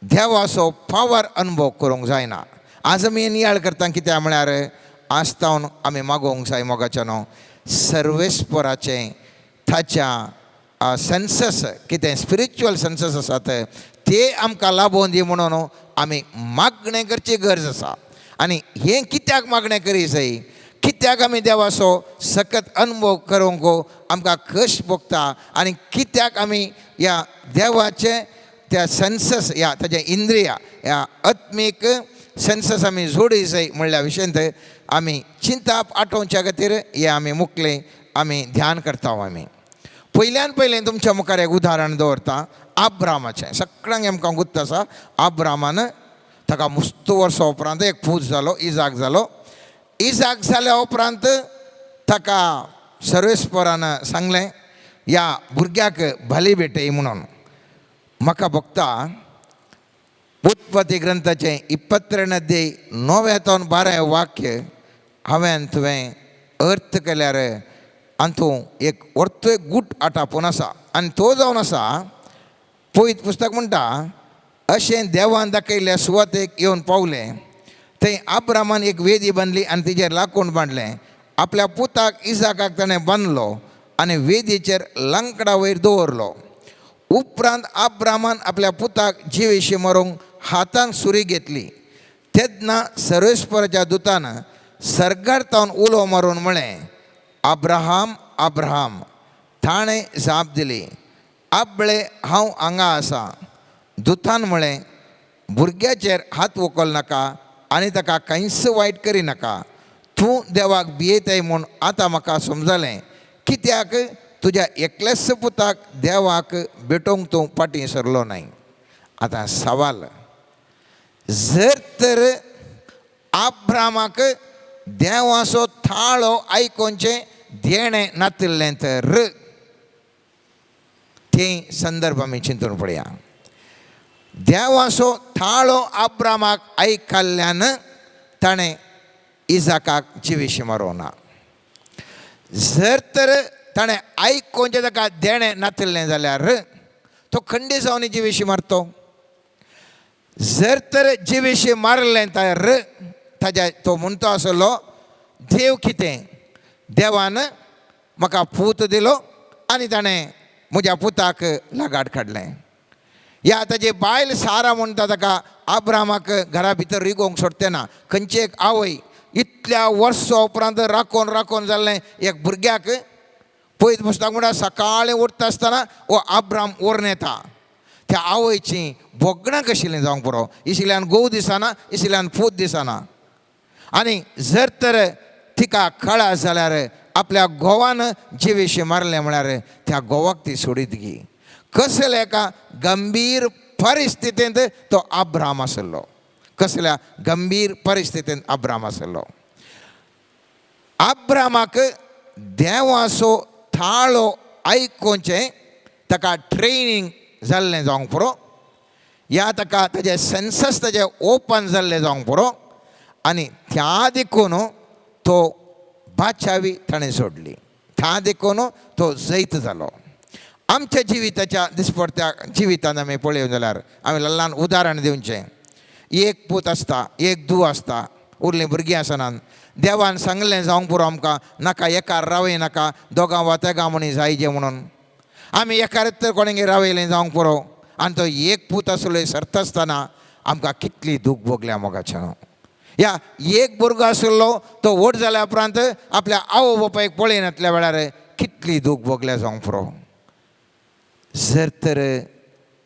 देवाचो पावर अनुभव करूंक जायना. आज आमी नियाळ करता कित्याक म्हळ्यार आस्तावन आमी मागोवंक जाय मोगाच्या न्हू. सर्वेस्पराचें ताच्या सेन्सस कितें स्पिरिच्युअल सेन्सस आसात ते आमकां लाभोवन दी म्हणून आमी मागणें करची गरज आसा. आनी हें कित्याक मागणें करी जाय, कित्याक आमी देवाचो सकत अनुभव करूंक आमकां कश्ट भोगता, आनी कित्याक आमी ह्या देवाचे त्या सेन्सस या ताचे इंद्रिया ह्या आत्मीक सेन्सस आमी जोडी जाय म्हणल्या विशयांत आमी चिंता आठोवच्या खातीर हे आमी मुखलें आमी ध्यान करता. आमी पयल्यान पयलें तुमच्या मुखार एक उदाहरण दवरता आब्रामाचें. सगळ्यांक आमकां गुर्त आसा, आब्रामान ताका मुस्त वर्सां उपरांत एक पूत जालो, इजाक जालो. इजाक जाल्या उपरांत ताका सर्वेस्परान सांगलें ह्या भुरग्याक भली भेटय म्हणून. म्हाका भोगता उत्पत्ती ग्रंथाचें 22 अध्याय 9 ते 12 वाक्य हांवें तुवें अर्थ केल्यार आनी तूं एक व्हरतो एक गूट आटापून आसा आनी तो जावन आसा पळयत पुस्तक म्हणटा अशें देवान दाखयल्ल्या सुवातेक येवन पावलें थंय अब्रामान एक वेदी बांदली आनी तिजेर लाकूड बांदलें आपल्या पुताक इसाकाक ताणें बांदलो आनी वेदीचेर लांकडा वयर दवरलो. उपरांत अब्रामान आपल्या पुताक जिवेशी मारूंक हातान सुरी घेतली. तेन्ना सर्वेस्पराच्या दुतान सर्गार उलो मारून म्हळें, अब्राहाम अब्राहाम. ताणें जाप दिली, आबळे हांव हांगा आसा. दुतान म्हळें, भुरग्याचेर हात वकल नाका आनी ताका कांयच वायट करी नाका. तूं देवाक भियेताय म्हूण आतां म्हाका समजलें. कित्याक तुज्या एकल्याच पुताक देवाक भेटोवंक तूं फाटीं सरलो नाय. आतां सवाल, जर तर अब्रामाक देवाचो थाळो आयकोवचें देणें नातिल्लें तर तें संदर्भ आमी चिंतून पळया. देवाचो थाळो अब्रामाक आयकल्ल्यान ताणें इसाकाक जिवेशी मारोना. जर तर ताणें आयकोवचें ताका देणें नातिल्लें जाल्यार तो खंडी जावन जिवेशी मारतो. जर तर जिवेशी मारलें तर ताज्या तो म्हणतो आसलो, देव कितें, देवान म्हाका पूत दिलो आनी ताणें म्हज्या पुताक लागाड काडलें. या ताजी बायल सारा म्हणटा ताका अब्रामाक घरा भितर रिगोवंक सोडचें ना. खंयची एक आवय इतल्या वर्सां उपरांत राखोन राखोन जाल्लें एक भुरग्याक पळयत पुस्तक म्हणटा सकाळीं उठता आसतना वो अब्राम व्हरून येता. त्या आवयची भोगणां कशिल्लीं जावंक पुरो. इशिल्यान घोव दिसना, इशिल्यान पूत दिसना. आनी जर तर तिका कळा जाल्यार आपल्या घोवान जिवेशी मारलें म्हळ्यार त्या घोवाक ती सोडीत गी. कसल्या एका गंभीर परिस्थितींत तो अब्राम आसलो. कसल्या गंभीर परिस्थितींत अब्राम आसलो. अब्रामाक देवाचो थाळो आयकोवचें ताका ट्रेनिंग जाल्लें जावंक पुरो. या ताका ताजें सेन्सस ताजें ओपन जाल्लें जावंक पुरो. आनी त्या देखून तो बाचावी ताणें सोडली. त्या देखून तो जैत जालो. आमच्या जिविताच्या दिसपट्ट्या जिवितान आमी पळयलें जाल्यार आमी ल्हान उदाहरण दिवचें. एक पूत आसता, एक धूव आसता, उरलीं भुरगीं आसनात. देवान सांगलें जावंक पुरो आमकां, नाका एकार रावय नाका, दोगां वा तेगां म्हणी जायजें म्हणून. आमी एकारच तर कोणेंगेर रावयलें जावंक पुरो. आनी तो एक पूत आसलो सरता आसतना आमकां कितली दूख भोगल्या मोगाचें. या एक भुरगो आसलो तो व्हड जाल्या उपरांत आपल्या आवय बापायक पळय नातल्या वेळार कितली दूख भोगल्या जावंक पुरो. जर तर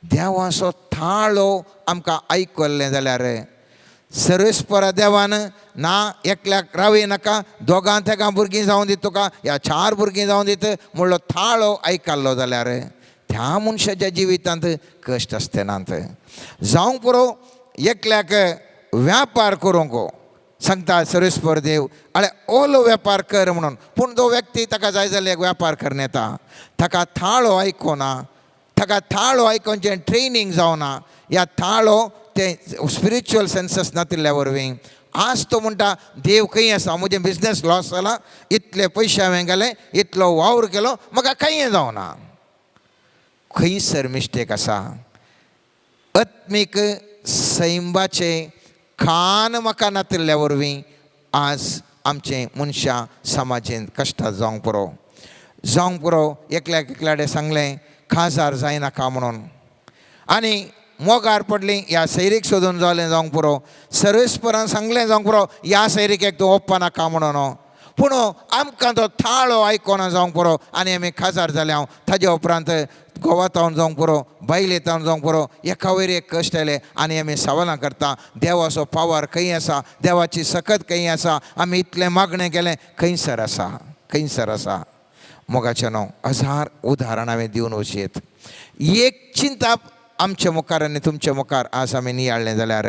देवाचो थाळो आमकां आयकल्लें जाल्यार सर्वेस्परा देवान ना एकल्याक रावय नाका, दोगां तेगां भुरगीं जावं दीत तुका, या 4 भुरगीं जावं दीत म्हणलो थाळो आयकल्लो जाल्यार त्या मनशाच्या जिवितांत कश्ट आसते नात. जावंक पुरो एकल्याक व्यापार करूंक सांगता सर्वेस्पर देव, अळे ओलो वेपार कर म्हणून. पूण तो व्यक्ती ताका जाय जाल्यार एक वेपार करून येता, ताका थाळो आयकोना, ताका थाळो आयकोवचें ट्रेनिंग जावना. ह्या थाळो तें स्पिरिच्युअल सेन्सस नातिल्ल्या वरवीं आज तो म्हणटा देव खंय आसा, म्हजें बिजनस लॉस जाला, इतले पयशे हांवें गेले, इतलो वावर केलो, म्हाका कांय जावना. खंयसर मिस्टेक आसा. आत्मीक सैमाचे खान म्हाका नातिल्ल्या वरवीं आज आमचें मनशां समाजीन कश्टां जावंक पुरो. जावंक पुरो एकल्याक एकल्याडे सांगलें खाजार जायनाका म्हणून, आनी मोगार पडलीं ह्या सैरीक सोदून जालें जावंक पुरो. सर्वेस्परान सांगलें जावंक पुरो ह्या सैरीकेक तूं ओप्पा नाका म्हणून. पूण आमकां तो थाळो आयकोना जावंक पुरो आनी आमी खाजार जाले. हांव ताजे उपरांत गोवातावन जावंक पुरो, बायलेतावन जावंक पुरो, एका वयर एक कश्ट आयले आनी आमी सवालां करता देवाचो पावर खंय आसा, देवाची सकत खंय आसा, आमी इतलें मागणें केलें खंयसर आसा, खंयसर आसा. मोगाचें न्हू, 1000 उदाहरण हांवें दिवन वचयत. एक चिंता आमच्या मुखार आनी तुमच्या मुखार आज आमी नियाळ्ळें जाल्यार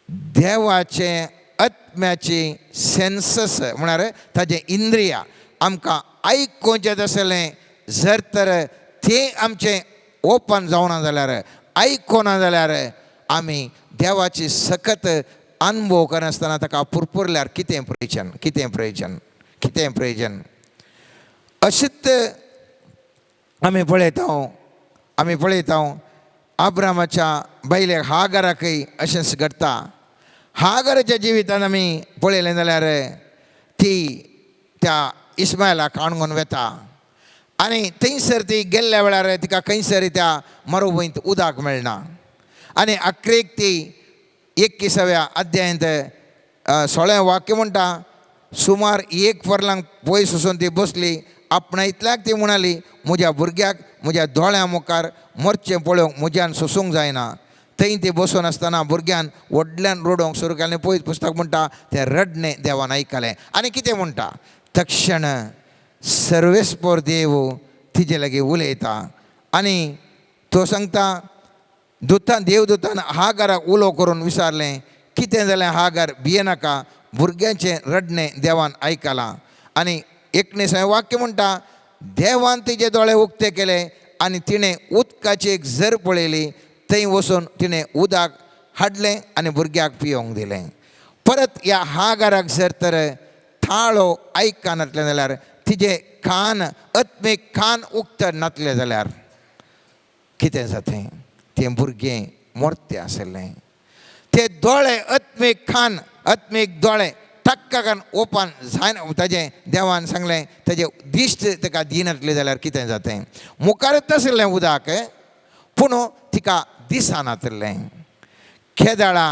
देवाचें आत्म्याची सेन्सस म्हळ्यार ताजें इंद्रिया आमकां आयकोवचें आसलें. जर तर तें आमचें ओपन जावना जाल्यार, आयकोना जाल्यार आमी देवाची सकत अनुभव करनासतना ताका पुरपुरल्यार कितें प्रयोजन, कितें प्रयोजन, कितें प्रयोजन. अशीच आमी पळयता अब्रामाच्या बैलेक हागाराकय अशेंच घडटा. हागाराच्या जिवितान आमी पळयलें जाल्यार ती त्या इस्मायलाक आणगून वेता आनी थंयसर ती गेल्ल्या वेळार तिका खंयसर त्या मरुभूंयत उदक मेळना आनी अख्रेक ती 21व्या अध्यायांत 16वें वाक्य म्हणटा, सुमार 1 फर्लांग पयस वचून ती बसली. आपणायतल्याक ती म्हणाली, म्हज्या भुरग्याक म्हज्या दोळ्यां मुखार मरचें पळोवंक म्हज्यान सोंसूंक जायना. थंय ती बसून आसतना भुरग्यान व्हडल्यान रडोवंक सुरू केलें. पयस पुस्तक म्हणटा तें रडणें देवान आयकलें. आनी कितें म्हणटा, तक्षण सर्वेस्पर देव तिजे लागीं उलयता आनी तो सांगता, देवदूतान हागाराक उलो करून विचारलें, कितें जालें हागार, भियेनाका, भुरग्याचें रडणें देवान आयकलां. आनी 19वें वाक्य म्हणटा, देवान तिचे दोळे उक्ते केले आनी तिणें उदकाची एक झर पळयली. थंय वचून तिणें उदक हाडलें आनी भुरग्याक पियोंक दिलें. परत ह्या हागाराक जर तर थाळो आयका नासलें जाल्यार, तिजे कान आत्मीक कान उक्तड नासले जाल्यार कितें जातें, तें भुरगें मोरतें आसलें. ते दोळे आत्मीक दोळे टक्कान ओपन जायना. ताजें देवान सांगलें, ताजें दिश्ट ताका दिनासलें जाल्यार कितें जातें. मुखारच आसलें उदक, पूण तिका दिसनासलें. केदाळा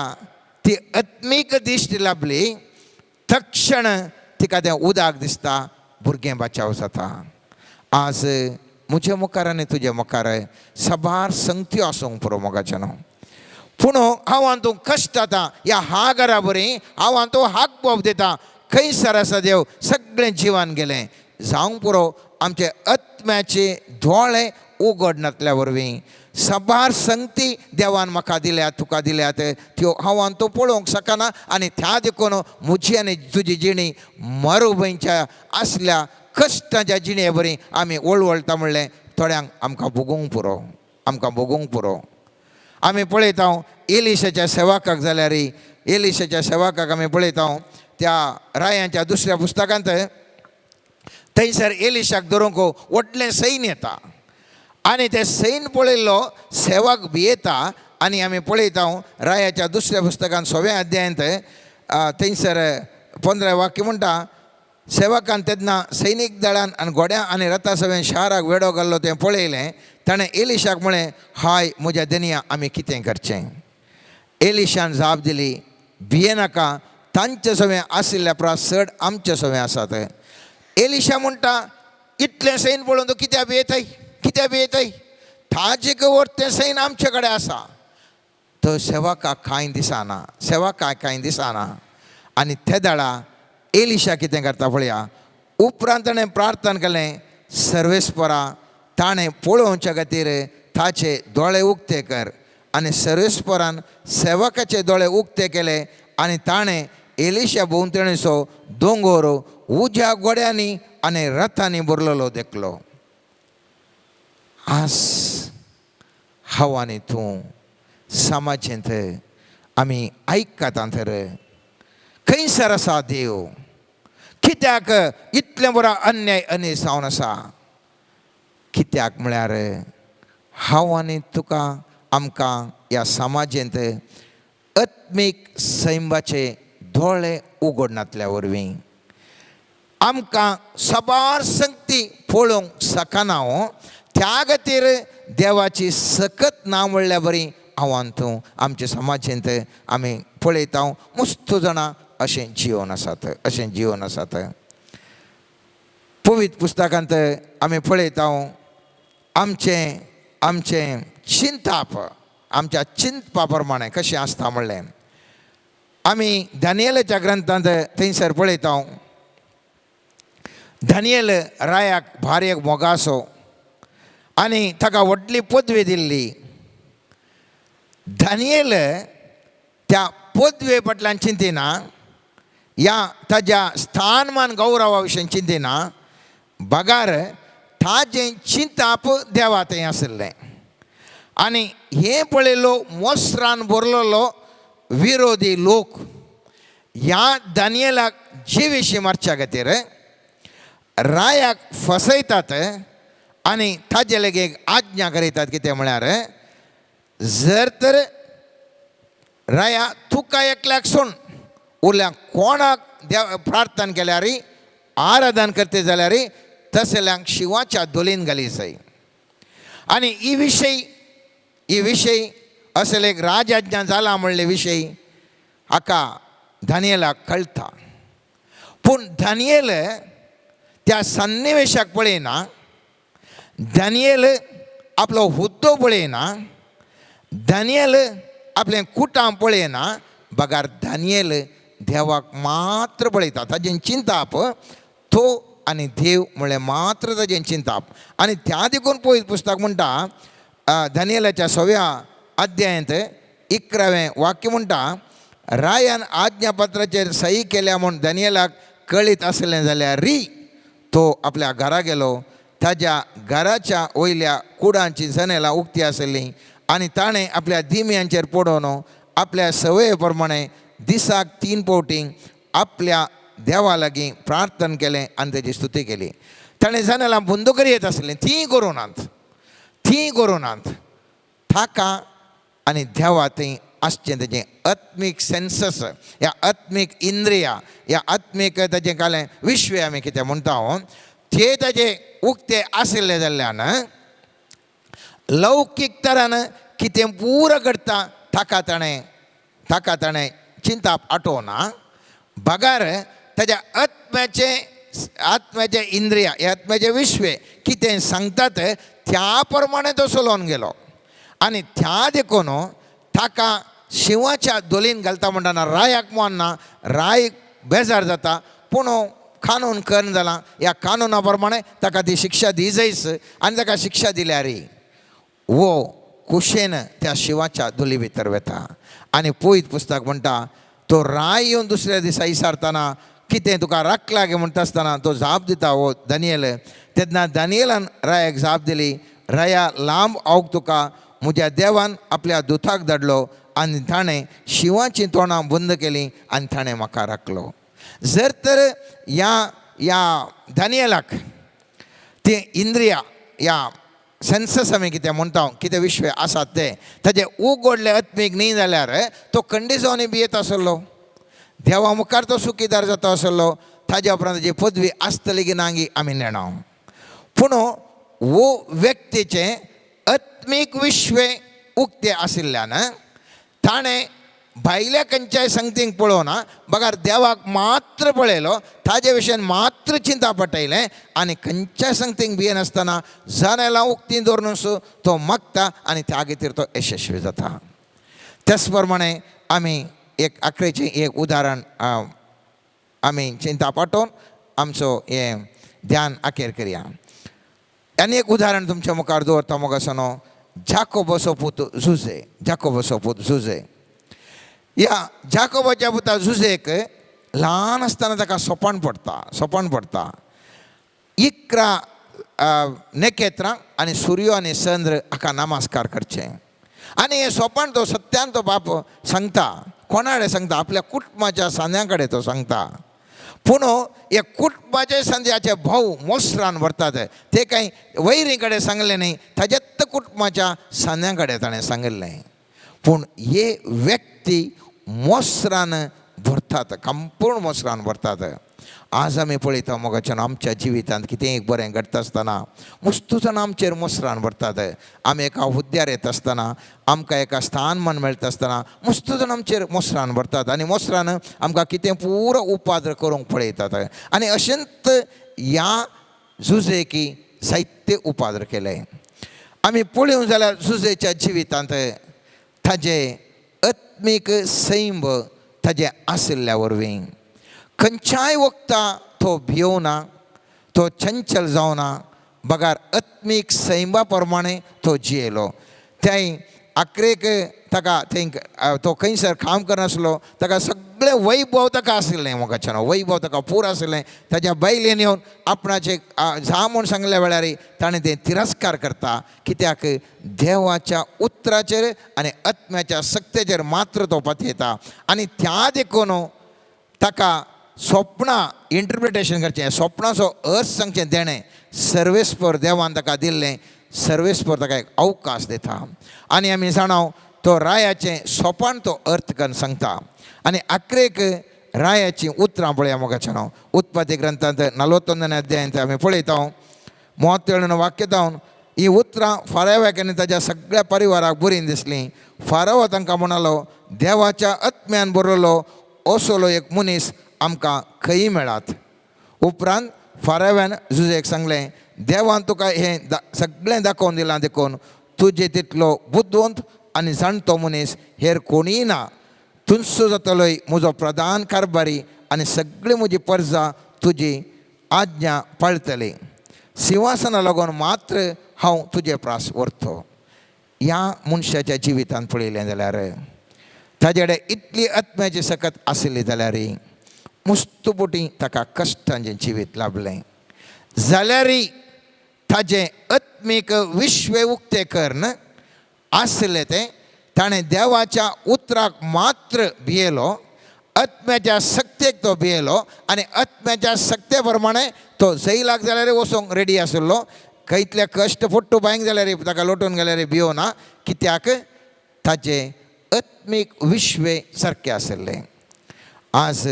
ती आत्मीक दिश्ट लाभली, तक्षण तिका तें उदक दिसता, भुरगें बचाव जाता. आज म्हज्या मुखार आनी तुज्या मुखार साबार संगत्यो आसूंक पुरो मोगाच्यान, पूण हांव तूं कश्ट जाता. ह्या हागारा बरी हांव तूं हाक बोब दिता, खंयसर आसा देव, सगळें जिवान गेलें. जावंक पुरो आमचे आत्म्याचे दोळे उगड नासल्या वरवीं साबार संगती देवान म्हाका दिल्यात, तुका दिल्यात, त्यो हांव तो पळोवंक शकना. आनी त्या देखून म्हजी आनी तुजी जिणी मरुभूंयच्या आसल्या कश्टाच्या जिणे बरी आमी वळवळटा म्हणलें थोड्यांक आमकां भोगूंक पुरो. आमी पळयता एलिशाच्या सेवकाक जाल्यार एलिशाच्या सेवकाक आमी पळयता त्या रायांच्या 2ऱ्या पुस्तकांत थंयसर एलिशाक धरूंक व्हडलें सैन्य येता आनी तें सैन्य पळयल्लो सेवक भियेता. आनी आमी पळयता रायाच्या 2ऱ्या पुस्तकांत 6व्या अध्यायांत थंयसर 15वें वाक्य म्हणटा, सेवकान तेन्ना सैनीक दळान आनी घोड्यां आनी रथा सवें शाराक वेडो घाल्लो तें पळयलें. ताणें एलिशाक म्हळें, हाय म्हज्या धनया, आमी कितें करचें. एलिशान जाप दिली, भियेनाका, तांचे सवें आशिल्ल्या परस चड आमचे सवें आसात. एलिशा म्हणटा, इतलें सैन पळोवन तूं कित्याक भियेताय, ताजेक वर तें सैन आमचे कडेन आसा. तो सेवकाक कांय दिसना. आनी ते दाळा एलिशा कितें करता पळया. उपरांत ताणें प्रार्थना केलें, सर्वेस्परा ताणें पळोवच्या खातीर ताचे दोळे उक्ते कर. आनी सर्वेस्परान सेवकाचे दोळे उक्ते केले आनी ताणें एलिशा भोंवतणीचो दोंगर उज्या घोड्यांनी आनी रथांनी भरलेलो देखलो. आज हांव आनी तूं समाजेंत आमी आयकता तर खंयसर आसा देव, कित्याक इतलें बरो अन्याय अनी जावन आसा. कित्याक म्हळ्यार हांव आनी तुका आमकां ह्या समाजेंत आत्मीक सैमाचे दोळे उगड नासल्या वरवीं आमकां साबार संगती पळोवंक शकना. त्या खातीर देवाची सकत ना म्हणल्या बरी हांव तूं आमच्या समाजेंत आमी पळयता मस्त जाणां अशें जिवन आसात. पवित्र पुस्तकांत आमी पळयता आमचें चिंताप आमच्या चिंतपा प्रमाणे कशें आसता म्हणलें. आमी दानियेलाच्या ग्रंथांत थंयसर पळयता, दानियेल रायाक भारी एक मोगासो आनी ताका व्हडली पदवी दिल्ली. दानियेल त्या पदवे फाटल्यान चिंतिना, या ताज्या स्थानमान गौरवा विशीं चिंतिना, बगार ताजें चिंताप देवा थंय आसलें. आनी हें पळयलो मोसरान बरलोलो विरोधी लोक ह्या दानियेलाक जे विशीं मारच्या खातीर रायाक फसयतात आनी ताजे लेगीत आज्ञा करीतात कितें म्हळ्यार जर तर राया तुका एकल्याक सोड उरल्या कोणाक देव प्रार्थना केल्यार आराधन करते जाल्यार तसल्यांक शिवाच्या दोलीन घाली जाय. आनी ही विशय असल एक राजआज्ञा जाला म्हणले विशय हाका दानियेलाक कळटा. पूण दानियेल त्या सन्निवेशाक पळयना, दानियेल आपलो हुद्दो पळयना, दानियेल आपलें कुटाम पळयना, बगार दानियेल देवाक मात्र पळयता. ताजें चिंताप तो आनी देव म्हणलें मात्र ताजें चिंताप. आनी त्या देखून पळयत पुस्तक म्हणटा दानियेलाच्या 6व्या अध्यायांत 11वें वाक्य म्हणटा रायान आज्ञापत्राचेर सही केल्या म्हूण दानियेलाक कळीत आसलें जाल्यार तो आपल्या घरा गेलो. ताज्या घराच्या वयल्या कुडांची जनेलां उक्तीं आसलीं आनी ताणें आपल्या दिम्यांचेर पडोवन आपल्या सवये प्रमाणे दिसाक 3 फावटी आपल्या देवा लागीं प्रार्थना केलें आनी तेजी स्तुती केली. ताणें जनेलां बंद करीत आसलीं तीं करुनात ताका आनी देवा थंय आसचें तेजें आत्मीक सेन्सस, ह्या आत्मीक इंद्रिया, ह्या आत्मीक ताजें कालें विश्व आमी कितें म्हणटा ते ताजें उक्तें आशिल्लें जाल्ल्यान लौकीक तरान कितें पुरो करता ताका ताणें चिंताप आठोवना. बगार ताज्या आत्म्याचे इंद्रिया, हे आत्म्याचे विश्व कितें सांगतात त्या प्रमाणे तो चलोवन गेलो. आनी त्या देखून ताका शिवाच्या दोलीन घालता म्हणटाना रायाक मानना, राय बेजार जाता. पूण कानून कर्ण जाला, ह्या कानुना प्रमाणे ताका ती शिक्षा दी जायच. आनी ताका शिक्षा दिल्यार वो कुशेन त्या शिवाच्या दोली भितर वता. आनी पळयत पुस्तक म्हणटा तो राय येवन दुसऱ्या दिसा विचारतना कितें तुका राख लागे म्हणटा आसतना तो जाप दिता हो दानियेल. तेन्ना दानियेलान रायाक जाप दिली, राया लांब आवक तुका म्हज्या देवान आपल्या दुताक धाडलो आनी ताणें शिवाचीं तोंडां बंद केलीं आनी ताणें म्हाका राखलो. जर तर ह्या दानियेलाक ती इंद्रिया, ह्या सेन्सस आमी कितें म्हणटा, कितें विश्व आसात ते ताजे उगडले आत्मीक न्ही जाल्यार तो खंडी जावन भियेत आसलो. देवा मुखार तो सुखीदार जाता आसलो. ताज्या उपरांत ताजी पदवी आसतली की नांगी आमी नेणा. पूण वो व्यक्तीचें आत्मीक विश्व उक्तें आशिल्ल्यान ताणें भायल्या खंयच्याय संगतींक पळोवना, बगार देवाक मात्र पळयलो, ताजे विशयान मात्र चिंता पटयलें आनी खंयच्याय संगतींक भियेनासतना जनेलां उक्तीं दवरूनच तो मागता आनी त्या खातीर तो यशस्वी जाता. त्याच प्रमाणे आमी एक आखरेचें एक उदाहरण आमी चिंता पाठोवन आमचो हें ध्यान आखेर करया. आनी एक उदाहरण तुमच्या मुखार दवरता मोगासनो जाकोबाचो पूत जुजे. ह्या जाकोबाच्या पुता जुजेक ल्हान आसतना ताका सोपण पडटा 11 नखेत्रां आनी सूर्य आनी चंद्र हाका नमस्कार करचें. आनी हें सोपण तो सत्यान तो बाप सांगता. कोणा कडेन सांगता? आपल्या कुटुंबाच्या सान्या कडेन तो सांगता. पूण हे कुटुंबाचे संध्याचे भाऊ मोसरान व्हरतात. ते कांय वैरी कडेन सांगलें न्ही, ताजेच कुटुंबाच्या सान्या कडेन ताणें सांगलें. पूण हे व्यक्ती मोसरान भरतात, संपूर्ण मोसरान भरतात. आज आमी पळयता मोगाच्यान आमच्या जिवितांत कितें एक बरें घडटा आसतना मस्त जाण आमचेर मोसरान भरतात. आमी एका हुद्द्यार येता आसतना, आमकां एका स्थानमान मेळटा आसतना मस्त जाण आमचेर मोसरान भरतात आनी मोसरान आमकां कितें पुरो उपाद्र करूंक पळयतात. आनी अशेंच ह्या जुजेकी जायते उपाद्र केले. आमी पळोवंक जाल्यार जुजेच्या जिवितांत ताजे आत्मीक सैम ताजे आशिल्ल्या वरवीं खंयच्याय वखदां तो भियोना, तो चंचल जावना. बगार आत्मीक सैमा प्रमाणे तो जियेलो. थंय आखरेक ताका थंय तो खंयसर काम करनासलो, ताका सगळें वैभव ताका आशिल्लें. मोगाच्यान वैभव ताका पूर आशिल्लें. ताज्या बायलेन येवन आपणाचें जा म्हूण सांगल्या वेळार ताणें तें तिरस्कार करता. कित्याक देवाच्या उतराचेर आनी आत्म्याच्या सक्तेचेर मात्र तो पथयता. आनी त्या देखून ताका स्वप्नां इंटरप्रिटेशन करचें, स्वप्नाचो अर्थ सांगचें देणें सर्वेस्पर देवान ताका दिल्लें, सर्वेस्पर ताका एक अवकाश दिता. आनी आमी जाणाव तो रायाचें सोपान तो अर्थ करून सांगता. आनी आखरेक रायाचीं उतरां पळया मोगाचें हांव उत्पत्ती ग्रंथांत 41 अध्यायांत आमी पळयता 37 वाक्य जावन ही उतरां फाराव्याक आनी ताच्या सगळ्या परिवाराक बरीं दिसलीं. फाराव तांकां म्हणालो, देवाच्या आत्म्यान बरयलो असलो एक मनीस आमकां खंयी मेळात. उपरांत फाराव्यान जुजेक सांगलें, देवान तुका हें सगळें दाखोवन दिलां देखून तुजे तितलो बुद्धवंत आनी जाणटो मनीस हेर कोणीय ना. तुजसो जातलोय म्हजो प्रधान कारभारी आनी सगळी म्हजी परजा तुजी आज्ञा पाळटली. सिंहासना लागून मात्र हांव तुजे प्रास व्हरतलो. ह्या मनशाच्या जिवितांत पळयलें जाल्यार ताजे कडेन इतली आत्म्याची सकत आसली जाल्यार मुस्तुपुटी ताका कश्टांचें जिवीत लाभलें. जाल्यारय ताजें आत्मीक विश्व उक्तें करून आसलें तें ताणें देवाच्या उतराक मात्र भियेलो, आत्म्याच्या सक्तेक तो भियेलो आनी आत्म्याच्या सक्ते प्रमाणे तो जैलाक जाल्यार वचोंक रेडी आशिल्लो. खंयतले कश्ट फोट्टू बायंक जाल्यार ताका लोटून गेल्यार भियोना, कित्याक ताजें आत्मीक विश्व सारकें आशिल्लें. आज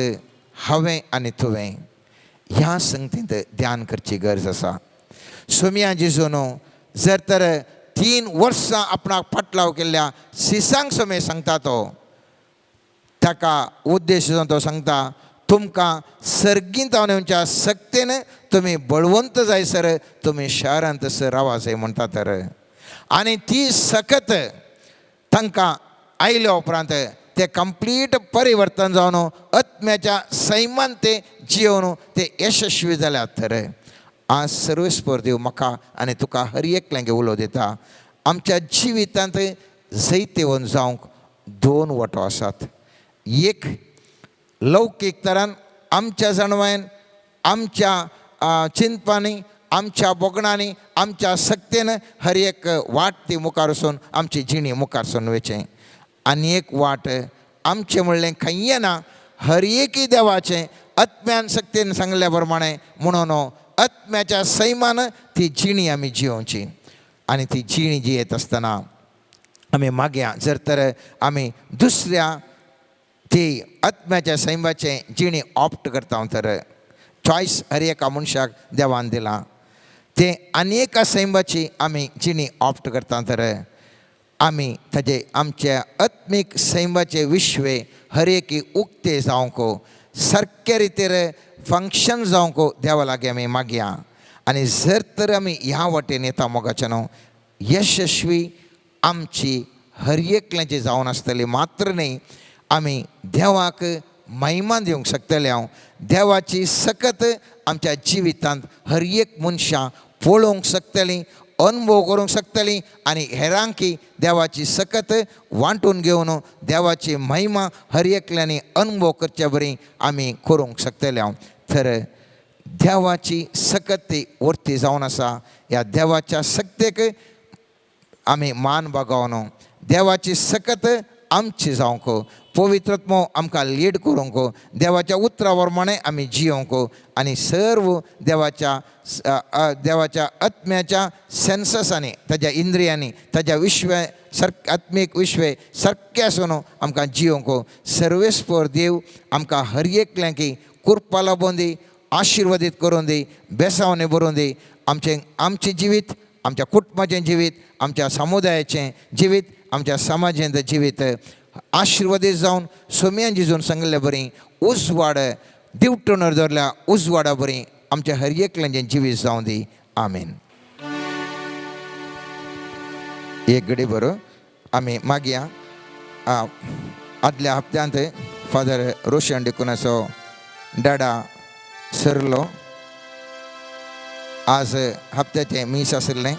हांवें आनी तुवें ह्या संगतींत ध्यान करची गरज आसा. सोमया जेजून जर तर 3 वर्सां आपणाक फाटलाव केल्ल्या सिसांक सोमे सांगता तो, ताका उद्देश तो सांगता, तुमकां सर्गींत येवच्या सक्तेन तुमी बळवंत जायसर तुमी शहरांत रावा जाय म्हणटा तर. आनी ती सकत तांकां आयल्या उपरांत ते कंप्लीट परिवर्तन जावन आत्म्याच्या सैमान ते जिवन ते यशस्वी जाल्यात. तर आज सर्वेस्पर देव म्हाका आनी तुका हर एकल्याक उलो दिता. आमच्या जिवितांत जैतेवन जावंक 2 वटो आसात. एक लौकीक तरान आमच्या जाणवायन, आमच्या चिंतपांनी, आमच्या बोगणांनी, आमच्या सक्तेन हर एक वाट ती मुखार वचून आमची जिणी मुखार वचून वचें. आनी एक वाट आमचें म्हणलें खंय ना, हर एकी देवाचें आत्म्यान सक्तेन सांगल्या प्रमाणे म्हणून आत्म्याच्या सैमान ती जिणी आमी जियोवची. आनी ती जिणी जियेत आसतना आमी मागया, जर तर आमी दुसऱ्या ती आत्म्याच्या सैमाचें जिणी ऑप्ट करता तर चॉयस हर एका मनशाक देवान दिलां. ते आनी एका सैमाची आमी जिणी ऑप्ट करता तर आमी ताजे आमच्या आत्मीक सैमाचे विश्व हर एकी उक्ते जावंक, सारके रितीर फंक्शन जावंक देवा लागीं आमी मागया. आनी जर तर आमी ह्या वाटेन येता मोगाचें न्हू, यशस्वी आमची हर एकल्याची जावन आसतली. मात्र न्ही, आमी देवाक महिमा दिवंक शकतले. हांव देवाची सकत आमच्या जिवितांत हर एक मनशां पळोवंक शकतलीं, अनुभव करूंक शकतलीं आनी हेरांकी देवाची सकत वांटून घेवन देवाची महिमा हर एकल्यांनी अनुभव करचे बरी आमी करूंक शकतले. हांव तर देवाची सकत ती वर्ती जावन आसा. ह्या देवाच्या सक्तेक आमी मान बागावन देवाची सकत आमची जावंक, पवित्रत्व आमकां लीड करूंक, देवाच्या उतरा प्रमाणे आमी जियोंक आनी सर्व देवाच्या आत्म्याच्या सेन्ससांनी, ताज्या इंद्रियांनी, ताज्या विश्व आत्मीक विश्व सारकें आसून आमकां जियोंक सर्वेस्पर देव आमकां हर एकल्यांक कृपा लाभून दी, आशिर्वादीत करून दी, बेसावणे भरून दी. आमचें जिवीत, आमच्या कुटुंबाचें जिवीत, आमच्या समुदायाचें जिवीत, आमच्या समाजाचें जिवीत आशिर्वादीत जावन सोम्यान जिजून सांगलें बरी उजवाड दिवटोनर दवरल्या उजवाडा बरी आमच्या हर एकल्यांचें जिवीत जावं दी. आमेन. एक घडी बरो आमी मागया. आदल्या हप्त्यांत फादर रोशन डिकुनाचो डाडा सरलो. आज हप्त्याचें मीस आशिल्लें.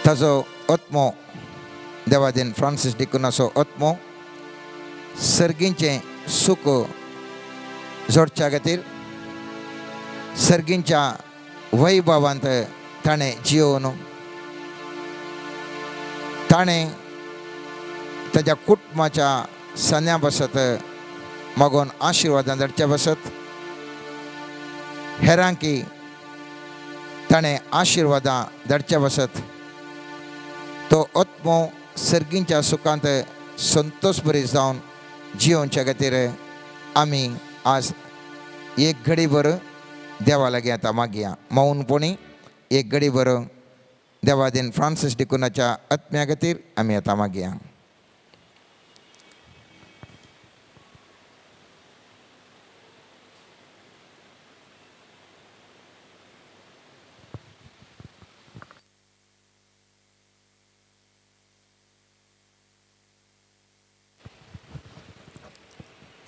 ताजो आत्मो देवादीन फ्रांसीस डिकुनाचो आत्मो सर्गींचें सूख जोडच्या खातीर, सर्गींच्या वैभवांत ताणें जियोवन ताणें ताज्या कुटुंबाच्या सन्या बसत मगोन आशिर्वादां धाडच्या बसत हेरांकी ताणें आशिर्वादां धाडच्या बसत तो आत्मो सर्गींच्या सुखांत संतोष भरीत जावन जिवोवच्या खातीर आमी आज एक घडीभर देवा लागीं आतां मागया. मौनपणी एक घडीभर देवादीन फ्रांसीस डिकुनाच्या आत्म्या खातीर आमी आतां मागया.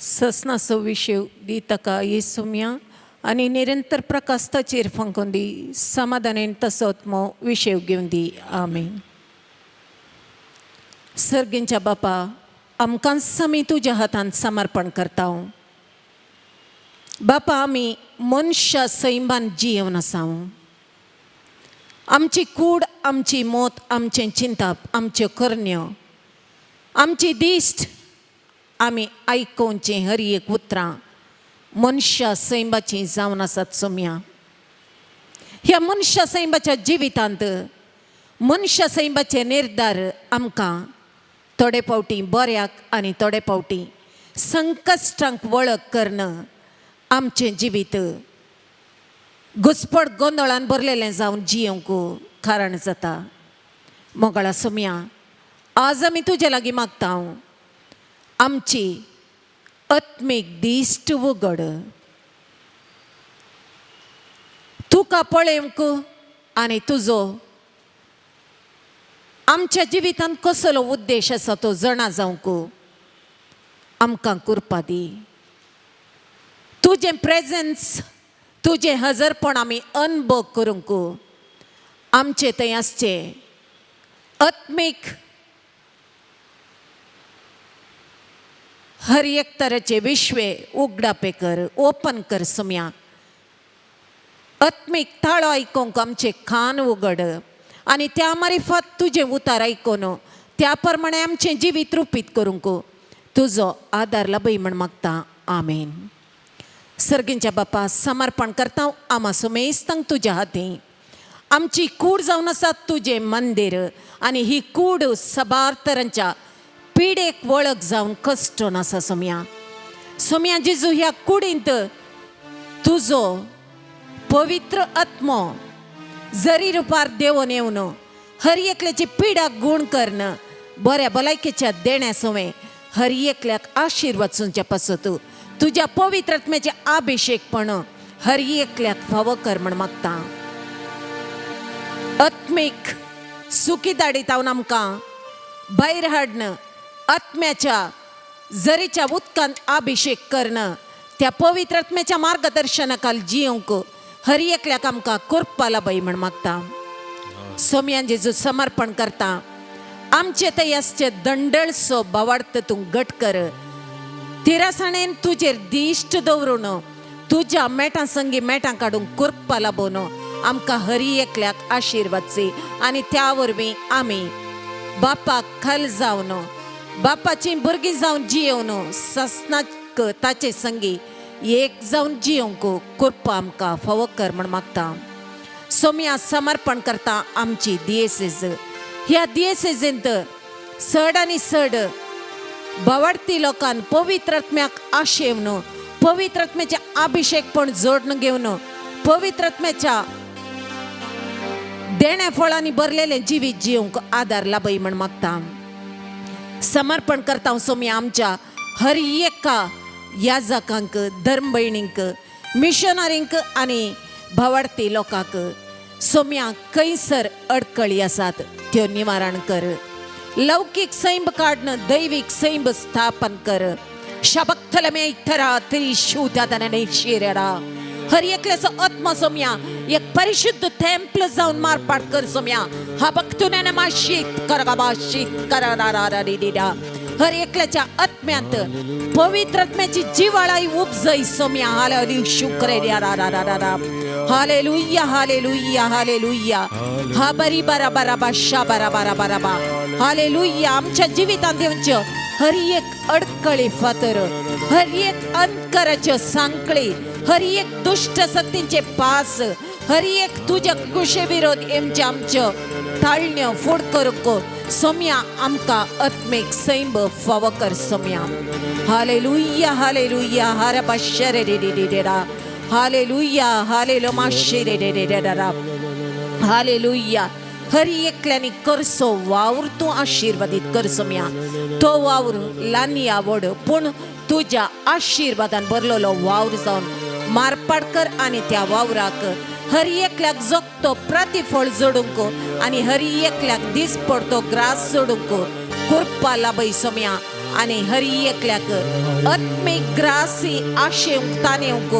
ससनाचो विशय दी ताका येसुम्या आनी निरंतर प्रकाश ताचेर फंकोवन दी समाधानेन तसो आत्मो विशय घेवन दी. आमीन. सर्गींच्या बापा, आमकां समी तुज्या हातांत समर्पण करता हांव. बापा, आमी मनशा सैमान जियेवन आसा. आमची कूड, आमची मोत, आमचें चिंतप, आमच्यो करण्यो, आमची दिश्ट आमी आयकोवची हर एक उतरां मनशा सैमाची जावन आसात सोम्या. ह्या मनशा सैमाच्या जिवितांत मनशा सैमाचे निर्धार आमकां थोडे फावटी बऱ्याक आनी थोडे फावटी संकश्टांक वळख करणं आमचें जिवीत घुसपट गोंदळान भरलेलें जावन जियोंक कारण जाता. मोगळा सोम्या, आज आमी तुजे लागीं मागता हांव, आमची आत्मीक दिश्ट उगड. तुका पळेवंक आनी तुजो आमच्या जिवितांत कसलो उद्देश आसा तो जाणा जावंक आमकां करपा दी. तुजें प्रेझन्स, तुजें हजरपण आमी अनुभव करूंक आमचे थंय आसचें. आत्मीक हर एक तरेचे विश्वे उगडापे कर, ओपन कर सोम्या. आत्मीक ताळो आयकोंक आमचे कान उगड आनी त्या मारिफात तुजें उतार आयकोन त्या प्रमाणे आमचें जिवीत रुपीत करूंक तुजो आदार लाभय म्हण मागता. आमेन. सर्गींच्या बापा, समर्पण करता आमा सुमेस्तांक तुज्या हातीं. आमची कूड जावन आसा तुजें मंदीर आनी ही कूड साबार तरांच्या पिडेक वळख जावन कश्टून आसा सोम्या. सोम्या जेजू, ह्या कुडींत तुजो पवित्र आत्मो जरी रुपार देवून येवन हर एकल्याची पिडाक गूण करण बऱ्या भलायकेच्या देण्या सोवे हर एकल्याक आशिर्वाद सुंच्या पासत तुज्या पवित्र आत्म्याचे अभिषेकपण हर एकल्याक फावो कर म्हण मागता. आत्मीक सुखी दाडीत हांव आमकां भायर हाडन आत्म्याच्या जरीच्या उदकांत अभिषेक करणं त्या पवित्र आत्म्याच्या मार्गदर्शनाखाल जियोंक हर एकल्याक आमकां करपा लाभय म्हण मागता. सोम्यान जेजू समर्पण करता. आमचे थंय आसचे दंडळसो भावार्थ तूं घट कर. तिरासाणेन तुजेर दिश्ट दवरून तुज्या मेटां संगी मेटां काडून करपा लाभोवन आमकां हर एकल्याक आशिर्वादचे आनी त्या वरवीं आमी बापाक खल जावन बापाची भुरगीं जावन जियोवन ससनाक ताचे संगी एक जावन जियोंक करपा आमकां फावो कर म्हण मागता. सोम्या समर्पण करता आमची दियेसीज. ह्या दियेसीजेंत चड आनी चड भावार्थी लोकांन पवित्र आत्म्याक आशेवन पवित्र आत्म्याचे अभिषेकपण जोडून घेवन पवित्र आत्म्याच्या देण्या फळांनी भरलेले जिवीत जियोंक आदार लाभय म्हण मागता. समर्पण करता सोम्या आमच्या हर एका याजकांक, धर्म भयणींक, मिशनरींक आनी भावार्थी लोकांक. सोम्या खंयसर अडकळी आसात त्यो निवारण कर. लौकिक सैंब काडन दैवीक सैंब स्थापन कर. शबक्तलमे इथरा त्रिशूद्यादने शिरेरा हर एकल्याचो आत्मा सोम्या एक परिशुद्ध टेम्पल जावन मारपाट कर सोम्या. हा भक्तुने माशीत करगाबा शीत करारारारिडा हर एकल्याच्या आत्म्यांत पवित्र आत्म्याची जिवाळाई उपजय सोम्या. हालेलुया शुक्रेया रारारारा हालेलुया हालेलुया हालेलुया हा बरी बरा बरा बा शा बरा बरा बरा बा हालेलुया. आमच्या जिवितांत देवच्यो हर एक अडकळी फातर, हर एक अंधकाराच्या सांकळी, हर एक दुष्ट शक्तींचे पास, हर एक तुझ्या कुशे विरोध एमचे आमच्या ताळण्य फुड करूक सोम्या आमका आत्मिक सैंब फाव कर सोम्या. हालेलुया हालेलुया हार बशरे रे रे रे रा. हालेलुया हालेलुया शेरे रे रे रे रा. हालेलुया. हर एकल्याने करसो वावर तू आशीर्वादित कर सोम्या. तो वावर लानी आवड पण तुझ्या आशीर्वादान भरलेलो वावर जाऊन मारपाडकर आणि त्या वावराक हर एकल्याक जगतो प्रतिफळ जोडूंक आणि हर एकल्याक दीस पडतो ग्रास जोडूंक कृपा लाभय सोम्या. आणि हर एकल्याक आत्मिक ग्रासी आशेंक तानेंक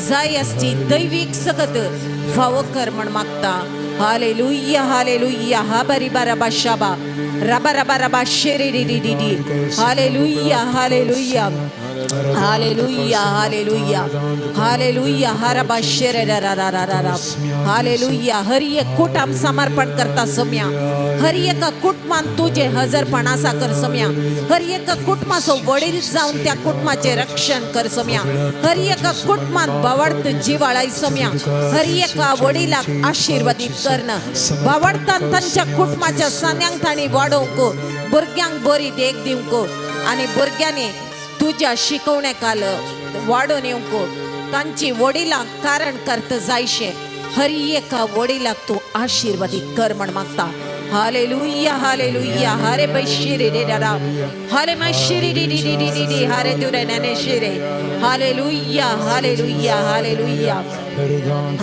जाय असची दैविक सगत फाव कर म्हण मागता. हालेलुया हालेलुया हा बरी बारा बाशाबा रबा रबा रबा शेरे डी डी डी डी. हालेलुया हालेलुया हालेलुया हालेलुया हालेलुया हरबा शेरे रा रा रा रा रा. हालेलुया. हर एक कुटुंब समर्पण करता सोम्या. हर एका कुटुंबान तुझे हजरपण आसा कर सोम्या. हर एका कुटुंबाचो वडील जाऊन त्या कुटुंबाचे रक्षण कर सोम्या. हर एका कुटुंबात बावडत जिवाळाय सोम्या. हर एका वडिलाक आशीर्वादित करणं बावडतान तांच्या कुटुंबाच्या सान्यांक ताणी वाडोवंक भुरग्यांक बरी देख दिवंक आणि भुरग्यांनी तुझ्या शिकवण्याकाल वाढून येऊक तांची वडिलां कारण करत जायशे. हर एका वडिलाक तू आशीर्वादित कर म्हण मागता. हालेलुया हालेलुया हारे बैशिरे रे रा. हाले मैशिरी री री री री री री हारे तुरे नने शिरे. हालेलुया हालेलुया हालेलुया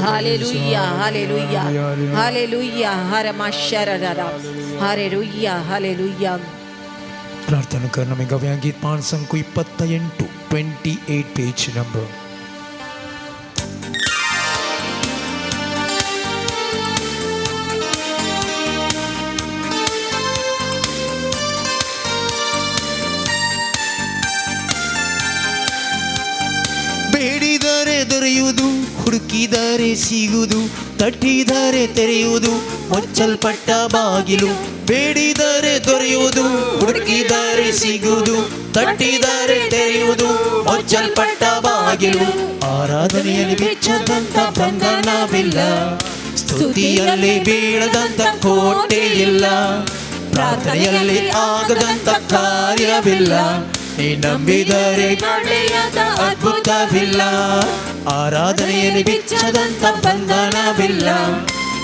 हालेलुया हालेलुया हालेलुया हरे माशर रा. हालेलुया हालेलुया. ಪ್ರಾರ್ಥನೆ ಕರ್ ನಮಗೆ ಗವ್ಯ ಗೀತ್ ಪಾನ್ ಸಂಕು 28 28 ಪೇಜ್ ನಂಬರ್. ಬೇಡಿದರೆ ದೊರೆಯುವುದು, ಹುಡುಕಿದರೆ ಸಿಗುವುದು, ತಟ್ಟಿದರೆ ತೆರೆಯುವುದು ಮುಚ್ಚಲ್ಪಟ್ಟ ಬಾಗಿಲು. ಬೇಡಿದರೆ ದೊರೆಯುವುದು, ಹುಡುಕಿದರೆ ಸಿಗುವುದು, ತಟ್ಟಿದರೆ ತೆರೆಯುವುದು ಮುಚ್ಚಲ್ಪಟ್ಟ ಬಾಗಿಲು. ಆರಾಧನೆಯಲ್ಲಿ ಬಿಚ್ಚದಂತ ಬಂಧನವಿಲ್ಲ, ಸ್ತುತಿಯಲ್ಲಿ ಬೀಳದಂತ ಕೋಟೆ ಇಲ್ಲ, ಪ್ರಾರ್ಥನೆಯಲ್ಲಿ ಆಗದಂತ ಕಾರ್ಯವಿಲ್ಲ, ನೀ ನಂಬಿದರೆ ನಡೆಯದ ಅದ್ಭುತವಿಲ್ಲ. ಆರಾಧನೆಯಲ್ಲಿ ಬಿಚ್ಚದಂತ ಬಂಧನವಿಲ್ಲ,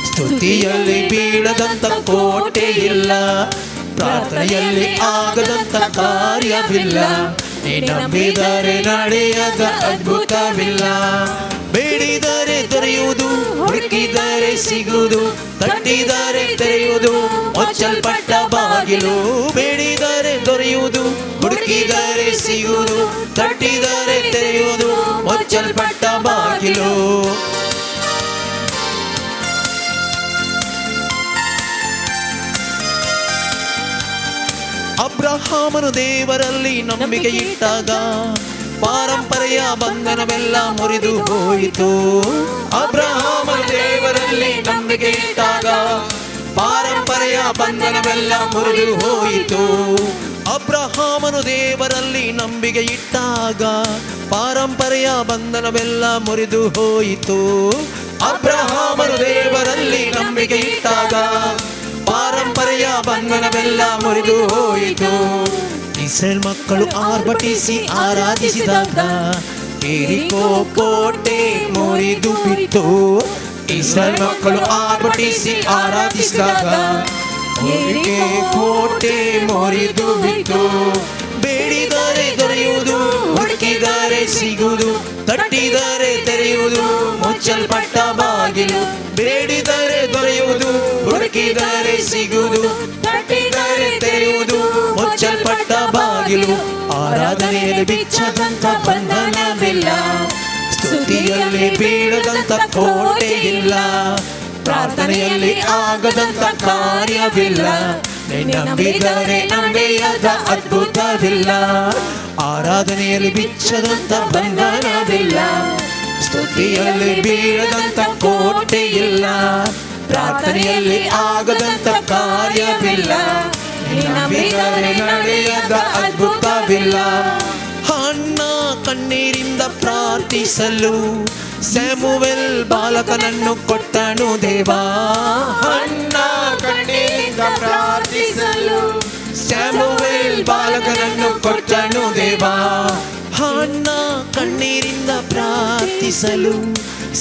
ಸ್ತುತಿಯಲ್ಲಿ ಬೀಳದಂತ ಕೋಟೆ ಇಲ್ಲ, ಪ್ರಾರ್ಥನೆಯಲ್ಲಿ ಆಗದಂತ ಕಾರ್ಯವಿಲ್ಲ, ನೀ ನಂಬಿದರೆ ನಡೆಯದ ಅದ್ಭುತವಿಲ್ಲ. ಬೇಡಿದರೆ ದೊರೆಯುವುದು, ಹುಡುಕಿದರೆ ಸಿಗುವುದು, ತಟ್ಟಿದರೆ ತೆರೆಯುವುದು ಮುಚ್ಚಲ್ಪಟ್ಟ ಬಾಗಿಲು. ಬೇಡಿದರೆ ದೊರೆಯುವುದು, ಹುಡುಕಿದರೆ ಸಿಗುವುದು, ತಟ್ಟಿದರೆ ತೆರೆಯುವುದು ಮುಚ್ಚಲ್ಪಟ್ಟ ಬಾಗಿಲು. ಅಬ್ರಹಾಮನು ದೇವರಲ್ಲಿ ನಂಬಿಕೆ ಇಟ್ಟಾಗ ಪಾರಂಪರೆಯ ಬಂಧನವೆಲ್ಲ ಮುರಿದು ಹೋಯಿತು. ಅಬ್ರಹಾಮನು ದೇವರಲ್ಲಿ ನಂಬಿಕೆ ಇಟ್ಟಾಗ ಪಾರಂಪರೆಯ ಬಂಧನವೆಲ್ಲ ಮುರಿದು ಹೋಯಿತು. ಅಬ್ರಹಾಮನು ದೇವರಲ್ಲಿ ನಂಬಿಕೆ ಇಟ್ಟಾಗ ಪಾರಂಪರೆಯ ಬಂಧನವೆಲ್ಲ ಮುರಿದು ಹೋಯಿತು. ಅಬ್ರಹಾಮನು ದೇವರಲ್ಲಿ ನಂಬಿಕೆ ಇಟ್ಟಾಗ ಪಾರಂಪರೆಯ ಬಂಧನವೆಲ್ಲ ಮುರಿದು ಹೋಯಿತು. ಇಸ್ರೇಲ್ ಮಕ್ಕಳು ಆರ್ಭಟಿಸಿ ಆರಾಧಿಸಿದಾಗ ಯೆರಿಕೋ ಕೋಟೆ ಮುರಿದು ಬಿತ್ತು. ಇಸ್ರೇಲ್ ಮಕ್ಕಳು ಆರ್ಭಟಿಸಿ ಆರಾಧಿಸಿದಾಗ ಯೆರಿಕೋ ಕೋಟೆ ಮುರಿದು ಬಿತ್ತು. ಬೇಡಿದರೆ ದೊರೆಯುವುದು, ಹುಡುಕಿದರೆ ಸಿಗುವುದು, ತಟ್ಟಿದರೆ ತೆರೆಯುವುದು ಮುಚ್ಚಲ್ಪಟ್ಟ ಬಾಗಿಲು. ಬೇಡಿದರೆ ದೊರೆಯುವುದು, ಹುಡುಕಿದರೆ ಸಿಗುವುದು, ತಟ್ಟಿದರೆ ತೆರೆಯುವುದು ಮುಚ್ಚಲ್ಪಟ್ಟ ಬಾಗಿಲು. ಆರಾಧನೆಯಲ್ಲಿ ಬಿಚ್ಚದಂತ ಬಂಧನವಿಲ್ಲ, ಸ್ತುತಿಯಲ್ಲಿ ಬೀಳದಂತ ಕೋಟೆ ಇಲ್ಲ, ಪ್ರಾರ್ಥನೆಯಲ್ಲಿ ಆಗದಂತ ಕಾರ್ಯವಿಲ್ಲ, ನಂಬಿದರೆ ನಂಬೆಯದ ಅದ್ಭುತವಿಲ್ಲ. ಆರಾಧನೆಯಲ್ಲಿ ಬಿಚ್ಚದಂತ ಬಂಧನವಿಲ್ಲ, ಸ್ತುತಿಯಲ್ಲಿ ಬೀಳದಂತ ಕೋಟೆ ಇಲ್ಲ, ಪ್ರಾರ್ಥನೆಯಲ್ಲಿ ಆಗದಂತ ಕಾರ್ಯವಿಲ್ಲ, ನಂಬಿದರೆ ನಡೆಯದ ಅದ್ಭುತವಿಲ್ಲ. ಅಣ್ಣ ಕಣ್ಣೀರಿಂದ ಪ್ರಾರ್ಥಿಸಲು ಸ್ಯಾಮುವೆಲ್ ಬಾಲಕನನ್ನು ಕೊಟ್ಟನು ದೇವಾ. ಅಣ್ಣ ಕಣ್ಣೀರಿಂದ ಪ್ರಾರ್ಥಿಸಲು ಸ್ಯಾಮುವೆಲ್ ಬಾಲಕನನ್ನು ಕೊಟ್ಟನು ದೇವಾ. ಅಣ್ಣ ಕಣ್ಣೀರಿಂದ ಪ್ರಾರ್ಥಿಸಲು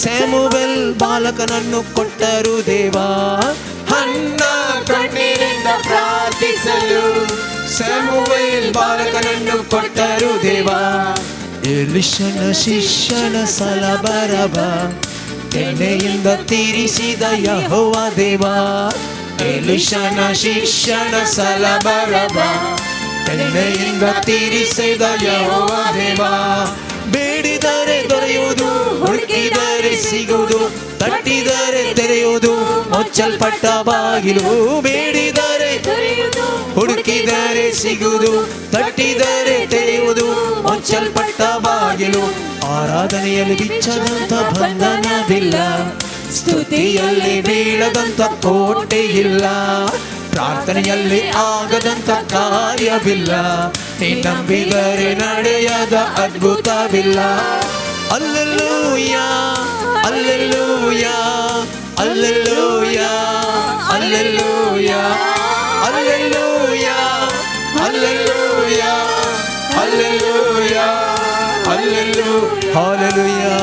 ಸ್ಯಾಮುವೆಲ್ ಬಾಲಕನನ್ನು ಕೊಟ್ಟರು ದೇವಾ. ಅಣ್ಣ ಕಣ್ಣೀರಿಂದ ಪ್ರಾರ್ಥಿಸಲು ಸ್ಯಾಮುವೆಲ್ ಬಾಲಕನನ್ನು ಕೊಟ್ಟರು ದೇವಾ. ಎಲಿಷನ ಶಿಷ್ಯನ ಸಲಬರಬ ಎಣ್ಣೆಯಿಂದ ತೀರಿಸಿದ ಯೆಹೋವ ದೇವಾ. ಎಲಿಷನ ಶಿಷ್ಯನ ಸಲಬರಬ ಎಣ್ಣೆಯಿಂದ ತೀರಿಸಿದ ಯೆಹೋವ ದೇವಾ. ಬೇಡಿದರೆ ದೊರೆಯುವುದು, ಹುಡುಕಿದರೆ ಸಿಗುವುದು, ತಟ್ಟಿದರೆ ತೆರೆಯುವುದು ಮುಚ್ಚಲ್ಪಟ್ಟ ಬಾಗಿಲು. ಬೇಡಿದರೆ ಹುಡುಕಿದರೆ ಸಿಗುವುದು, ತಟ್ಟಿದರೆ ತೆರೆಯುವುದು ಮುಚ್ಚಲ್ಪಟ್ಟ ಬಾಗಿಲು. ಆರಾಧನೆಯಲ್ಲಿ ಬಿಚ್ಚದಂತ ಬಂಧನವಿಲ್ಲ, ಸ್ತುತಿಯಲ್ಲಿ ಬೀಳದಂತ ಕೋಟೆ ಇಲ್ಲ, ಪ್ರಾರ್ಥನೆಯಲ್ಲಿ ಆಗದಂತ ಕಾರ್ಯವಿಲ್ಲ, ನೀ ನಂಬಿದರೆ ನಡೆಯದ ಅದ್ಭುತವಿಲ್ಲ. ಅಲ್ಲೆಲೂಯಾ ಅಲ್ಲೆಲೂಯಾ ಅಲ್ಲೆಲೂಯಾ ಅಲ್ಲೆಲೂಯಾ ಅಲ್ಲೆಲೂಯಾ ಅಲ್ಲೆಲೂಯಾ ಅಲ್ಲೆಲೂಯಾ ಅಲ್ಲೆಲೂಯಾ ಹಾಲೆಲೂಯಾ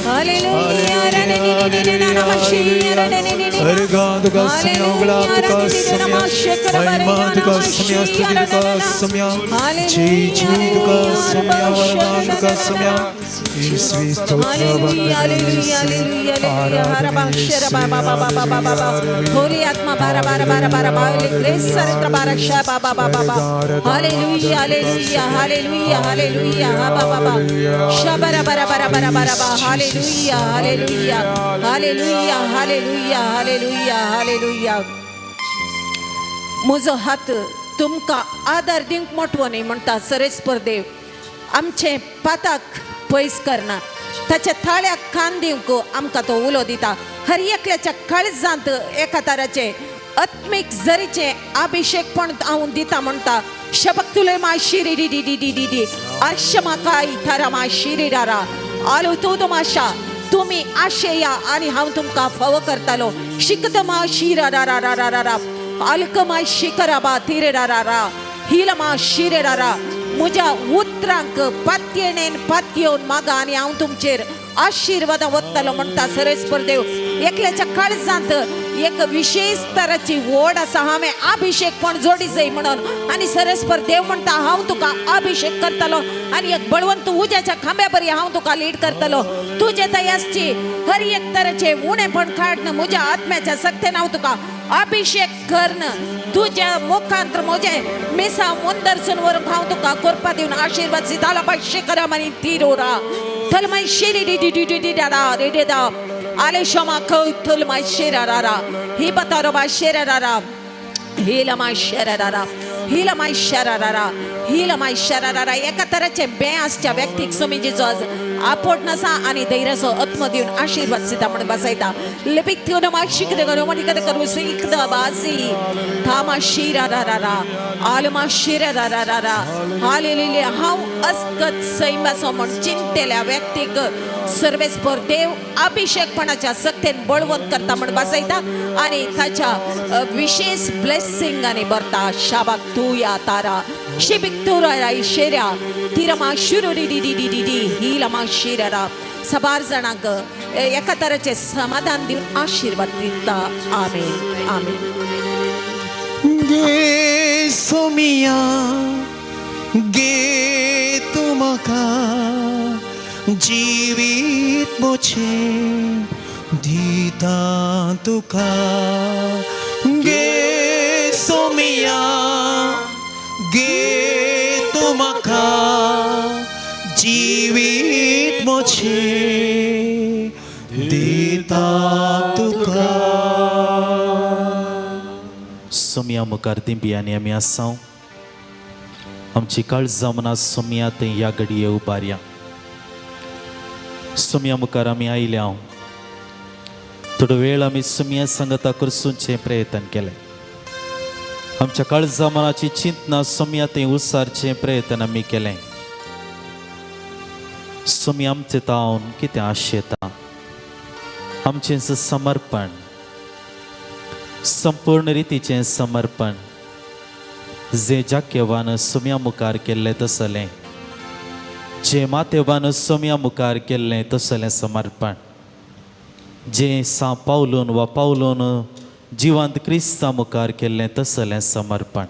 ಹಾಲೆಲೂಯಾ ಅರಗಾದು ಕಸ್ಮ್ಯ ಉಗಳಾತು ಕಸ್ಮ್ಯ ಮಹಿಮಾತು ಕಸ್ಮ್ಯ ಸ್ತುತಿದು ಕಸ್ಮ್ಯ ಚೀಚೀದು ಕಸ್ಮ್ಯ ವರದಾನು ಕಸ್ಮ್ಯ ಯೇಸುವೇ ಸ್ತೋತ್ರ ಹೋಲಿ ಆತ್ಮ ಬಾರ ಬಾರ ಬಾರ ಬಾರ ಬಾಲಿ ಗ್ರೇಸ್ ಸರಿತ್ರ ಬಾರ ಶ ಬಾಬಾ ಬಾಬಾ ಹಾಲೆಲೂಯಾ ಹಾಲೆಲೂಯಾ ಹಾಲೆಲೂಯಾ ಹಾಲೆಲೂಯಾ ಬಾಬಾ ಶಬರ ಬರ ಬರ ಬರ ಬರ ಬಾ ಹಾಲೆಲೂಯಾ ಹಾಲೆಲೂಯಾ हालेलुया हालेलुया हालेलुया हालेलुया. म्हजो हात तुमकां आदार दिवंक मोठवो न्ही म्हणटा सरेस्पर देव. आमचे पाताक पयस करना, ताच्या थाळ्याक कान दिवंक आमकां तो उलो दिता. हर एकल्याच्या काळजांत एका तराचे आत्मीक जरीचे अभिषेकपण हांव दिता म्हणटा. शबक तुले मा शिरी डी डी डी डी डी डी अर्शमा काय थारा मा शिरी डारा आलो तो माशा तुम्ही आशेया आणि हांव तुमकां फाव करतालो. शिकतमा शिरा रा रा रा रा रा रा अलकमा शिकराबा तिरे रा रा रा हिलमा शिरे रा रा. म्हज्या उतरांक पातयेनेन पातयेवन मागा आनी हांव तुमचेर आशिर्वादां वत्तलो म्हणटा सरेस्पर देव. एकल्याच्या काळजांत एक विशेष तराची ओढ आसा, हांवें अभिषेक पण जोडी जाय म्हणून. आनी सरेस्पर देव म्हणटा हांव तुका अभिषेक करतलो आनी एक बळवंत उज्याच्या खांब्या बरी हांव तुका लीड करतलो. तुजे तयासची हर एक तराचे उणेपण काडन म्हज्या आत्म्याच्या सक्तेन हांव तुका अभिषेक करन. तुज्या मुखांत म्हजे मिसा मुंदरसून व्हरून हांव तुका कोरपा दिवन आशिर्वाद सिताला पाय शिकरा आनी तिरोरा थलमाय शिरी डी डी डी डी डी डाडा रे रे दा आले शमा कौतुल माय शेरारा ही बतारो बा शेरारा हिला माय शेरारा हिला माय शेरारा हिला माय शेरारा. एका तराचे बेआसच्या व्यक्तीक समिजीचो आज आपोट नसा आनी धैर्याचो आत्म दिवन आशिर्वाद सिता म्हणून बसयता. लिपिक तिवन माशिक गनो मणी कदे करू सिकदा बासी थामा शिरारा आलमा शिरारा हालेलुया. हांव अस्कत सैमाचो म्हण चिंतेल्या व्यक्तीक सर्वेस्पर देव अभिषेकपणाच्या सक्तेन बळवंत करता म्हण बसयता आनी ताच्या विशेष ब्लेसिंग आनी बरता. शाबाक तू या तारा शिबिक तू राय शेऱ्या तिरमा शुरू डी डी डी डी डी डी हिलमा शिरारा. सबार जाणांक एका तराचे समाधान दिवन आशिर्वाद दिता. आमेन आमेन. गे सोमिया गे तुमका जीवित मोचे दिता तुका. गे सोमिया गे तुमका जीवित मोचे दिता तुका. सोम्या मुखार दिंबियांनी आमी आसां. आमची काळजां मनां सोम्यात ह्या घडये उबारया. सोम्या मुखार आमी आयल्या. थोडो वेळ आमी सोम्या संगता करसूंचे प्रयत्न केले. आमच्या काळजा मनाची चिंतना सोम्या ते उसारचे प्रयत्न आमी केले. सोमी आमचे तावन कितें आशेता आमचें समर्पण, संपूर्ण रितीचें समर्पण जे जाकेवान सोम्या मुखार केल्लें तसलें, जे मातेवान सोम्या मुखार केल्लें तसलें समर्पण, जे सा पावलून वा पावलून जिवंत क्रिस्ता मुखार केल्लें तसलें समर्पण.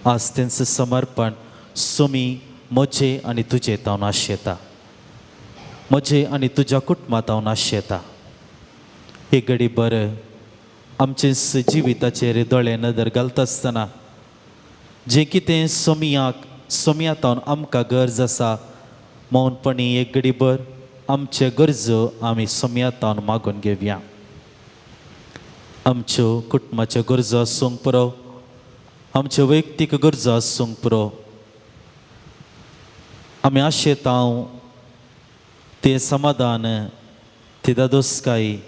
आज तेंचं समर्पण सोमी म्हजे आनी तुजे तावन आशेता, म्हजे आनी तुज्या कुटुंबांत हांव आशेता. एक घडी बरं आमचे जिविताचेर दोळे नदर घालता आसतना जें कितें सोम्या तावन आमकां गरज आसा, मौनपणी एक घडी भर आमचे गरजो आमी सोम्या तावन मागून घेवया. आमच्यो कुटुंबाच्यो गरजो आसूंक पुरो, आमच्यो वैयक्तीक गरजो आसूंक पुरो. आमी आशेता ते समाधान, ती दादोसकाई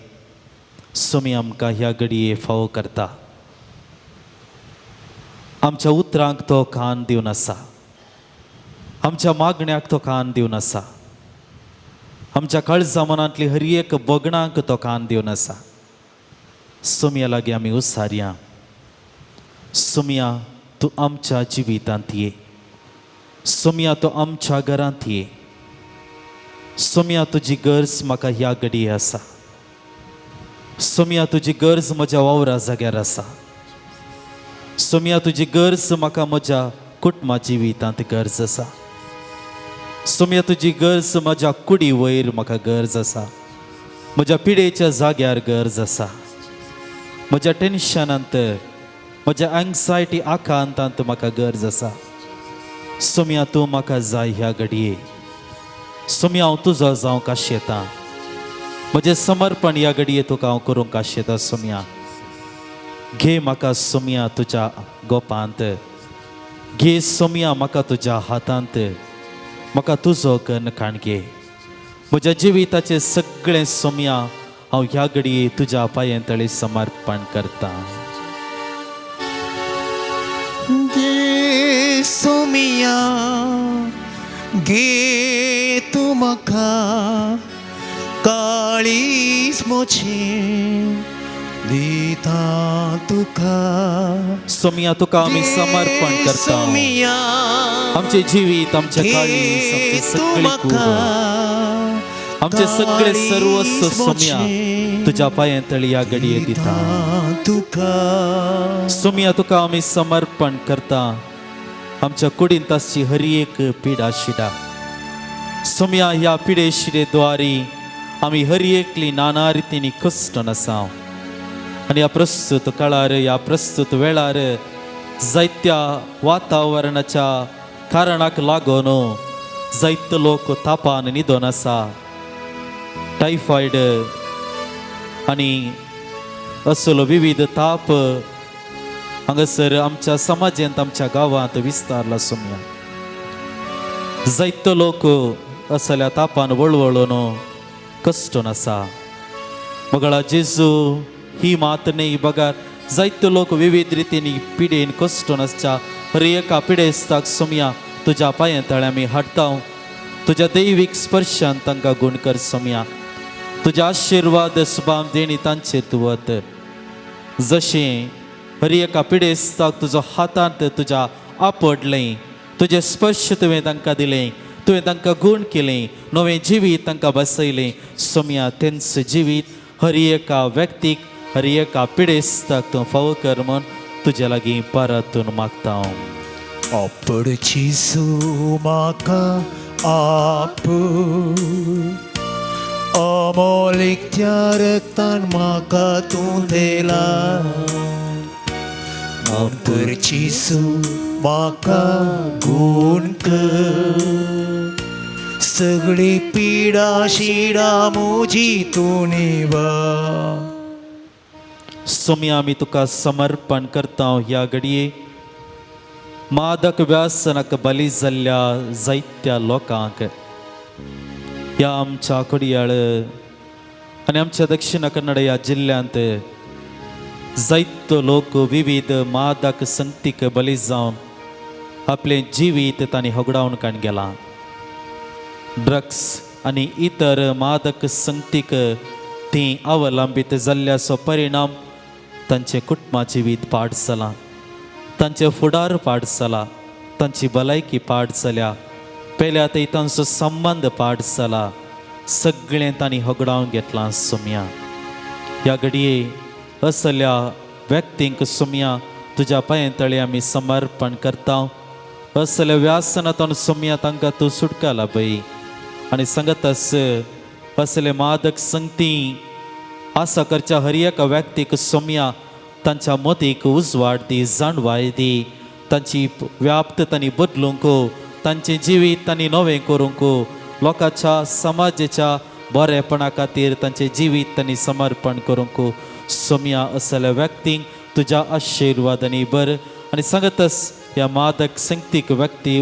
सोमी आमकां ह्या घडये फावो करता. आमच्या उतरांक तो कान दिवन आसा, आमच्या मागण्याक तो कान दिवन आसा, आमच्या काळजा मनांतली हर एक बगणांक तो कान दिवन आसा. सोम्या लागीं आमी उसारया. सोम्या तूं आमच्या जिवितांत ये, सोम्या तूं आमच्या घरांत ये. सोम्या तुजी गरज म्हाका ह्या घडये आसा. सोम्या तुजी गरज म्हज्या वावरा जाग्यार आसा. सोम्या तुजी गरज म्हाका म्हज्या कुटुंबा जिवितांत गरज आसा. सोम्या तुजी गरज म्हज्या कुडी वयर म्हाका गरज आसा, म्हज्या पिडेच्या जाग्यार गरज आसा, म्हज्या टेन्शनांत, म्हज्या एंग्जायटी आकांतांत म्हाका गरज आसा. सोम्या तूं म्हाका जाय ह्या घडये. सोम्या हांव तुजो जावंक आशेतां. म्हजें समर्पण ह्या घडये तुका हांव करूंक आशेतां. सोम्या घे म्हाका सोम्या तुज्या गोपांत, घे सोम्या म्हाका तुज्या हातांत, म्हाका तुजो कणकाण घे. म्हज्या जिविताचें सगळें सोम्या हांव ह्या घडये तुज्या पांयांतळी समर्पण करतां. गे सोमिया गे तू म्हाका काळीज मोचे दिता तुका. सोम्या तुका आमी समर्पण करता. सोमिया आमचे जिवीत, आमचे काळीज, आमचे सगळे कुड, आमचे सगळे सर्वस्व सोम्या तुज्या पांयांतळी ह्या घडये दिता तुका. सोम्या तुका आमी समर्पण करता. आमच्या कुडींत आसची हर एक पिडा शिडा सोम्या ह्या पिडे शिडे द्वारी आमी हर एकली नाना रितींनी कश्टन आसाव. आनी ह्या प्रस्तुत काळार, ह्या प्रस्तुत वेळार जायत्या वातावरणाच्या कारणाक लागून जायते लोक तापान न्हिदोन आसा. टायफॉयड आनी असलो विविध ताप हांगासर आमच्या समाजांत, आमच्या गांवांत विस्तारला. सोम्या जायते लोक असल्या तापान वळवळून कश्टन आसा. मगळा जेजू ही मात न्ही बगार जायते लोक विविध रितींनी पिडेन कश्टन आसच्या हर एका पिडेस्ताक सोम्या तुज्या पांयांतळी आमी हाडटा. तुज्या दैवीक स्पर्शान तांकां गुण कर. सोम्या तुज्या आशिर्वाद सुभाम देणी तांचेर तूं वत. जशें हर एका पिडेस्ताक तुजो हातांत तुज्या आपडलें, तुजें स्पर्श तुवें तांकां दिलें, तुवें तांकां गुण केलें, नवें जिवीत तांकां बसयलें. सोम्या तेंच जिवीत हर एका व्यक्तीक, हर एका पिडेस्ताक तूं फावो कर म्हूण तुजे लागीं परतून मागता हांव. आपडची म्हाका आप अमोलीक त्या रक्तान म्हाका तूं दिला. अंतरची म्हाका गुण कर. सगळी पिडा शिडा म्हजी तूं निभा. सोम्या आमी तुका समर्पण करता ह्या घडये. मादक व्यसनाक बली जाल्ल्या जायत्या लोकांक ह्या आमच्या कोडयाळ आनी आमच्या दक्षिण कन्नड ह्या जिल्ल्यांत जायतो लोक विविध मादक संगतीक बली जावन आपले जिवीत तांणी होगडावन काण गेला. ड्रग्स आनी इतर मादक संगतीक ती अवलंबीत जाल्ल्याचो परिणाम तांचे कुटुंबा जिवीत पाड जाला, तांचे फुडार पाड जाला, तांची भलायकी पाड जाल्या, पयल्या थंय तांचो संबंध पाड जाला, सगळें तांणी होगडावन घेतलां. सुम्या ह्या घडये असल्या व्यक्तींक सुम्या तुज्या पांयतळी आमी समर्पण करता. असल्या व्यासनातून सुम्या तांकां तूं सुटका लाभय आनी सांगतास असले मादक संगती आसा करच्या हर एका व्यक्तीक सुम्या तांच्या मतीक उजवाड दी, जाणवाय दी, तांची व्याप्त तांणी बदलूंक, तांचें जिवीत तांणी नवें करूंक, लोकांच्या समाजाच्या बरेपणा खातीर तांचें जिवीत तांणी समर्पण करूंक सुम्या असल्या व्यक्तींक तुज्या आशिर्वादांनी बर. आनी सांगतास ह्या मादक संगतीक व्यक्ती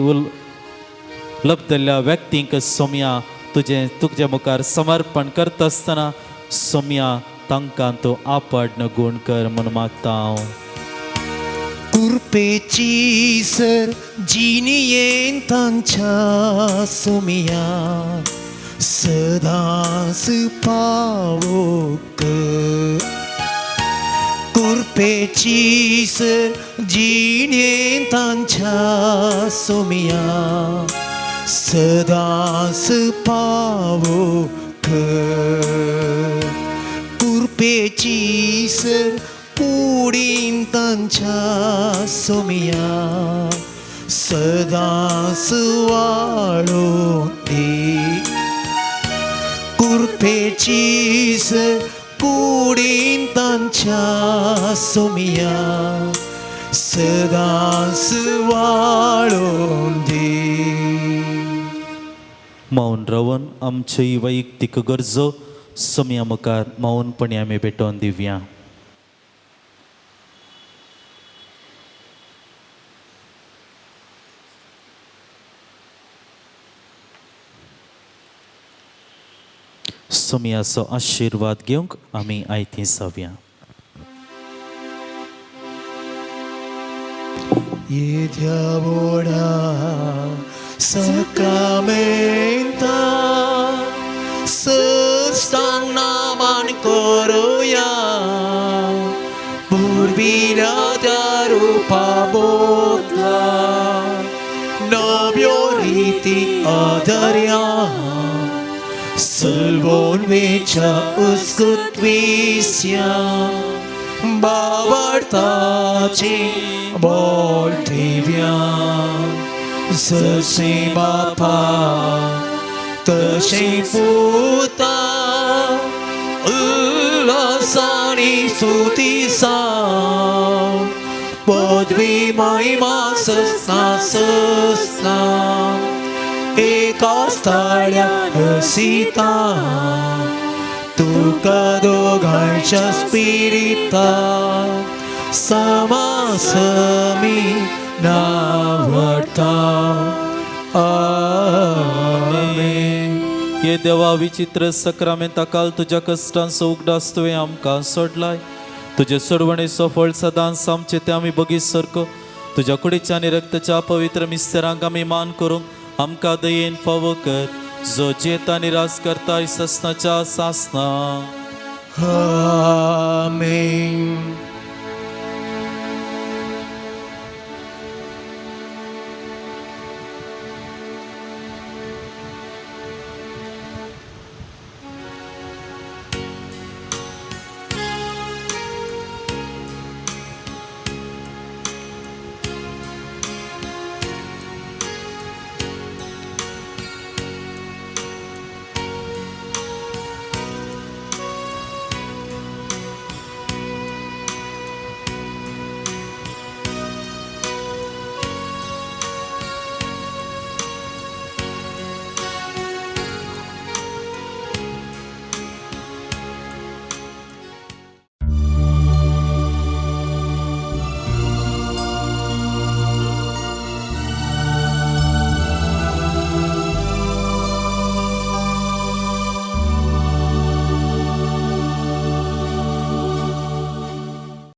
लबदल्ल्या व्यक्तींक सुम्या तुजे मुखार समर्पण करता आसतना सुम्या तांकां तूं आपडन गूण कर म्हूण मागता हांव. कृपेची सर जिनियेन तांच्या सुमिया सदांच पावोक. कृपेची सर जिनियेन तांच्या सुमिया सदांच पावोक. कृपेची सर कुडीन तांच्या सुमिया सदांच वाळो दी. कृपेची सर कुडीन तांच्या सुमिया सदांच वाळो दी. मौन रावन आमच्योय वैयक्तीक गरजो सुम्या मुखार मौनपणी आमी भेटोवन दिवया. सुम्याचो आशिर्वाद घेवंक आमी आयती जावया. Idiabora sacramenta sestang naman koroya burbila darupa botla nobioriti adarya salvon vecha uskutvisya bavartaci boltivia जसे बापा तसे पुता उल्हासाने स्तुतीसा पदवी महिमा सस्ता सस्ता एका स्थळ्यात सीता तुका दोघांच्या स्पिरिता समासमी नावडता. आमेन. ये देवा विचित्र सक्रामेंताकाल तुज्या कश्टांचो उगडास तुवें आमकां सोडलाय. तुजे सोडवणेचो फळ सदांच आमचे ते आमी बगीत सरको. तुज्या कुडीच्या आनी रक्ताच्या पवित्र मिस्तेरांक आमी मान करूंक आमकां दयेन फावो कर. जो जेता आनी रास करताय सस्नाच्या सासना. आमेन.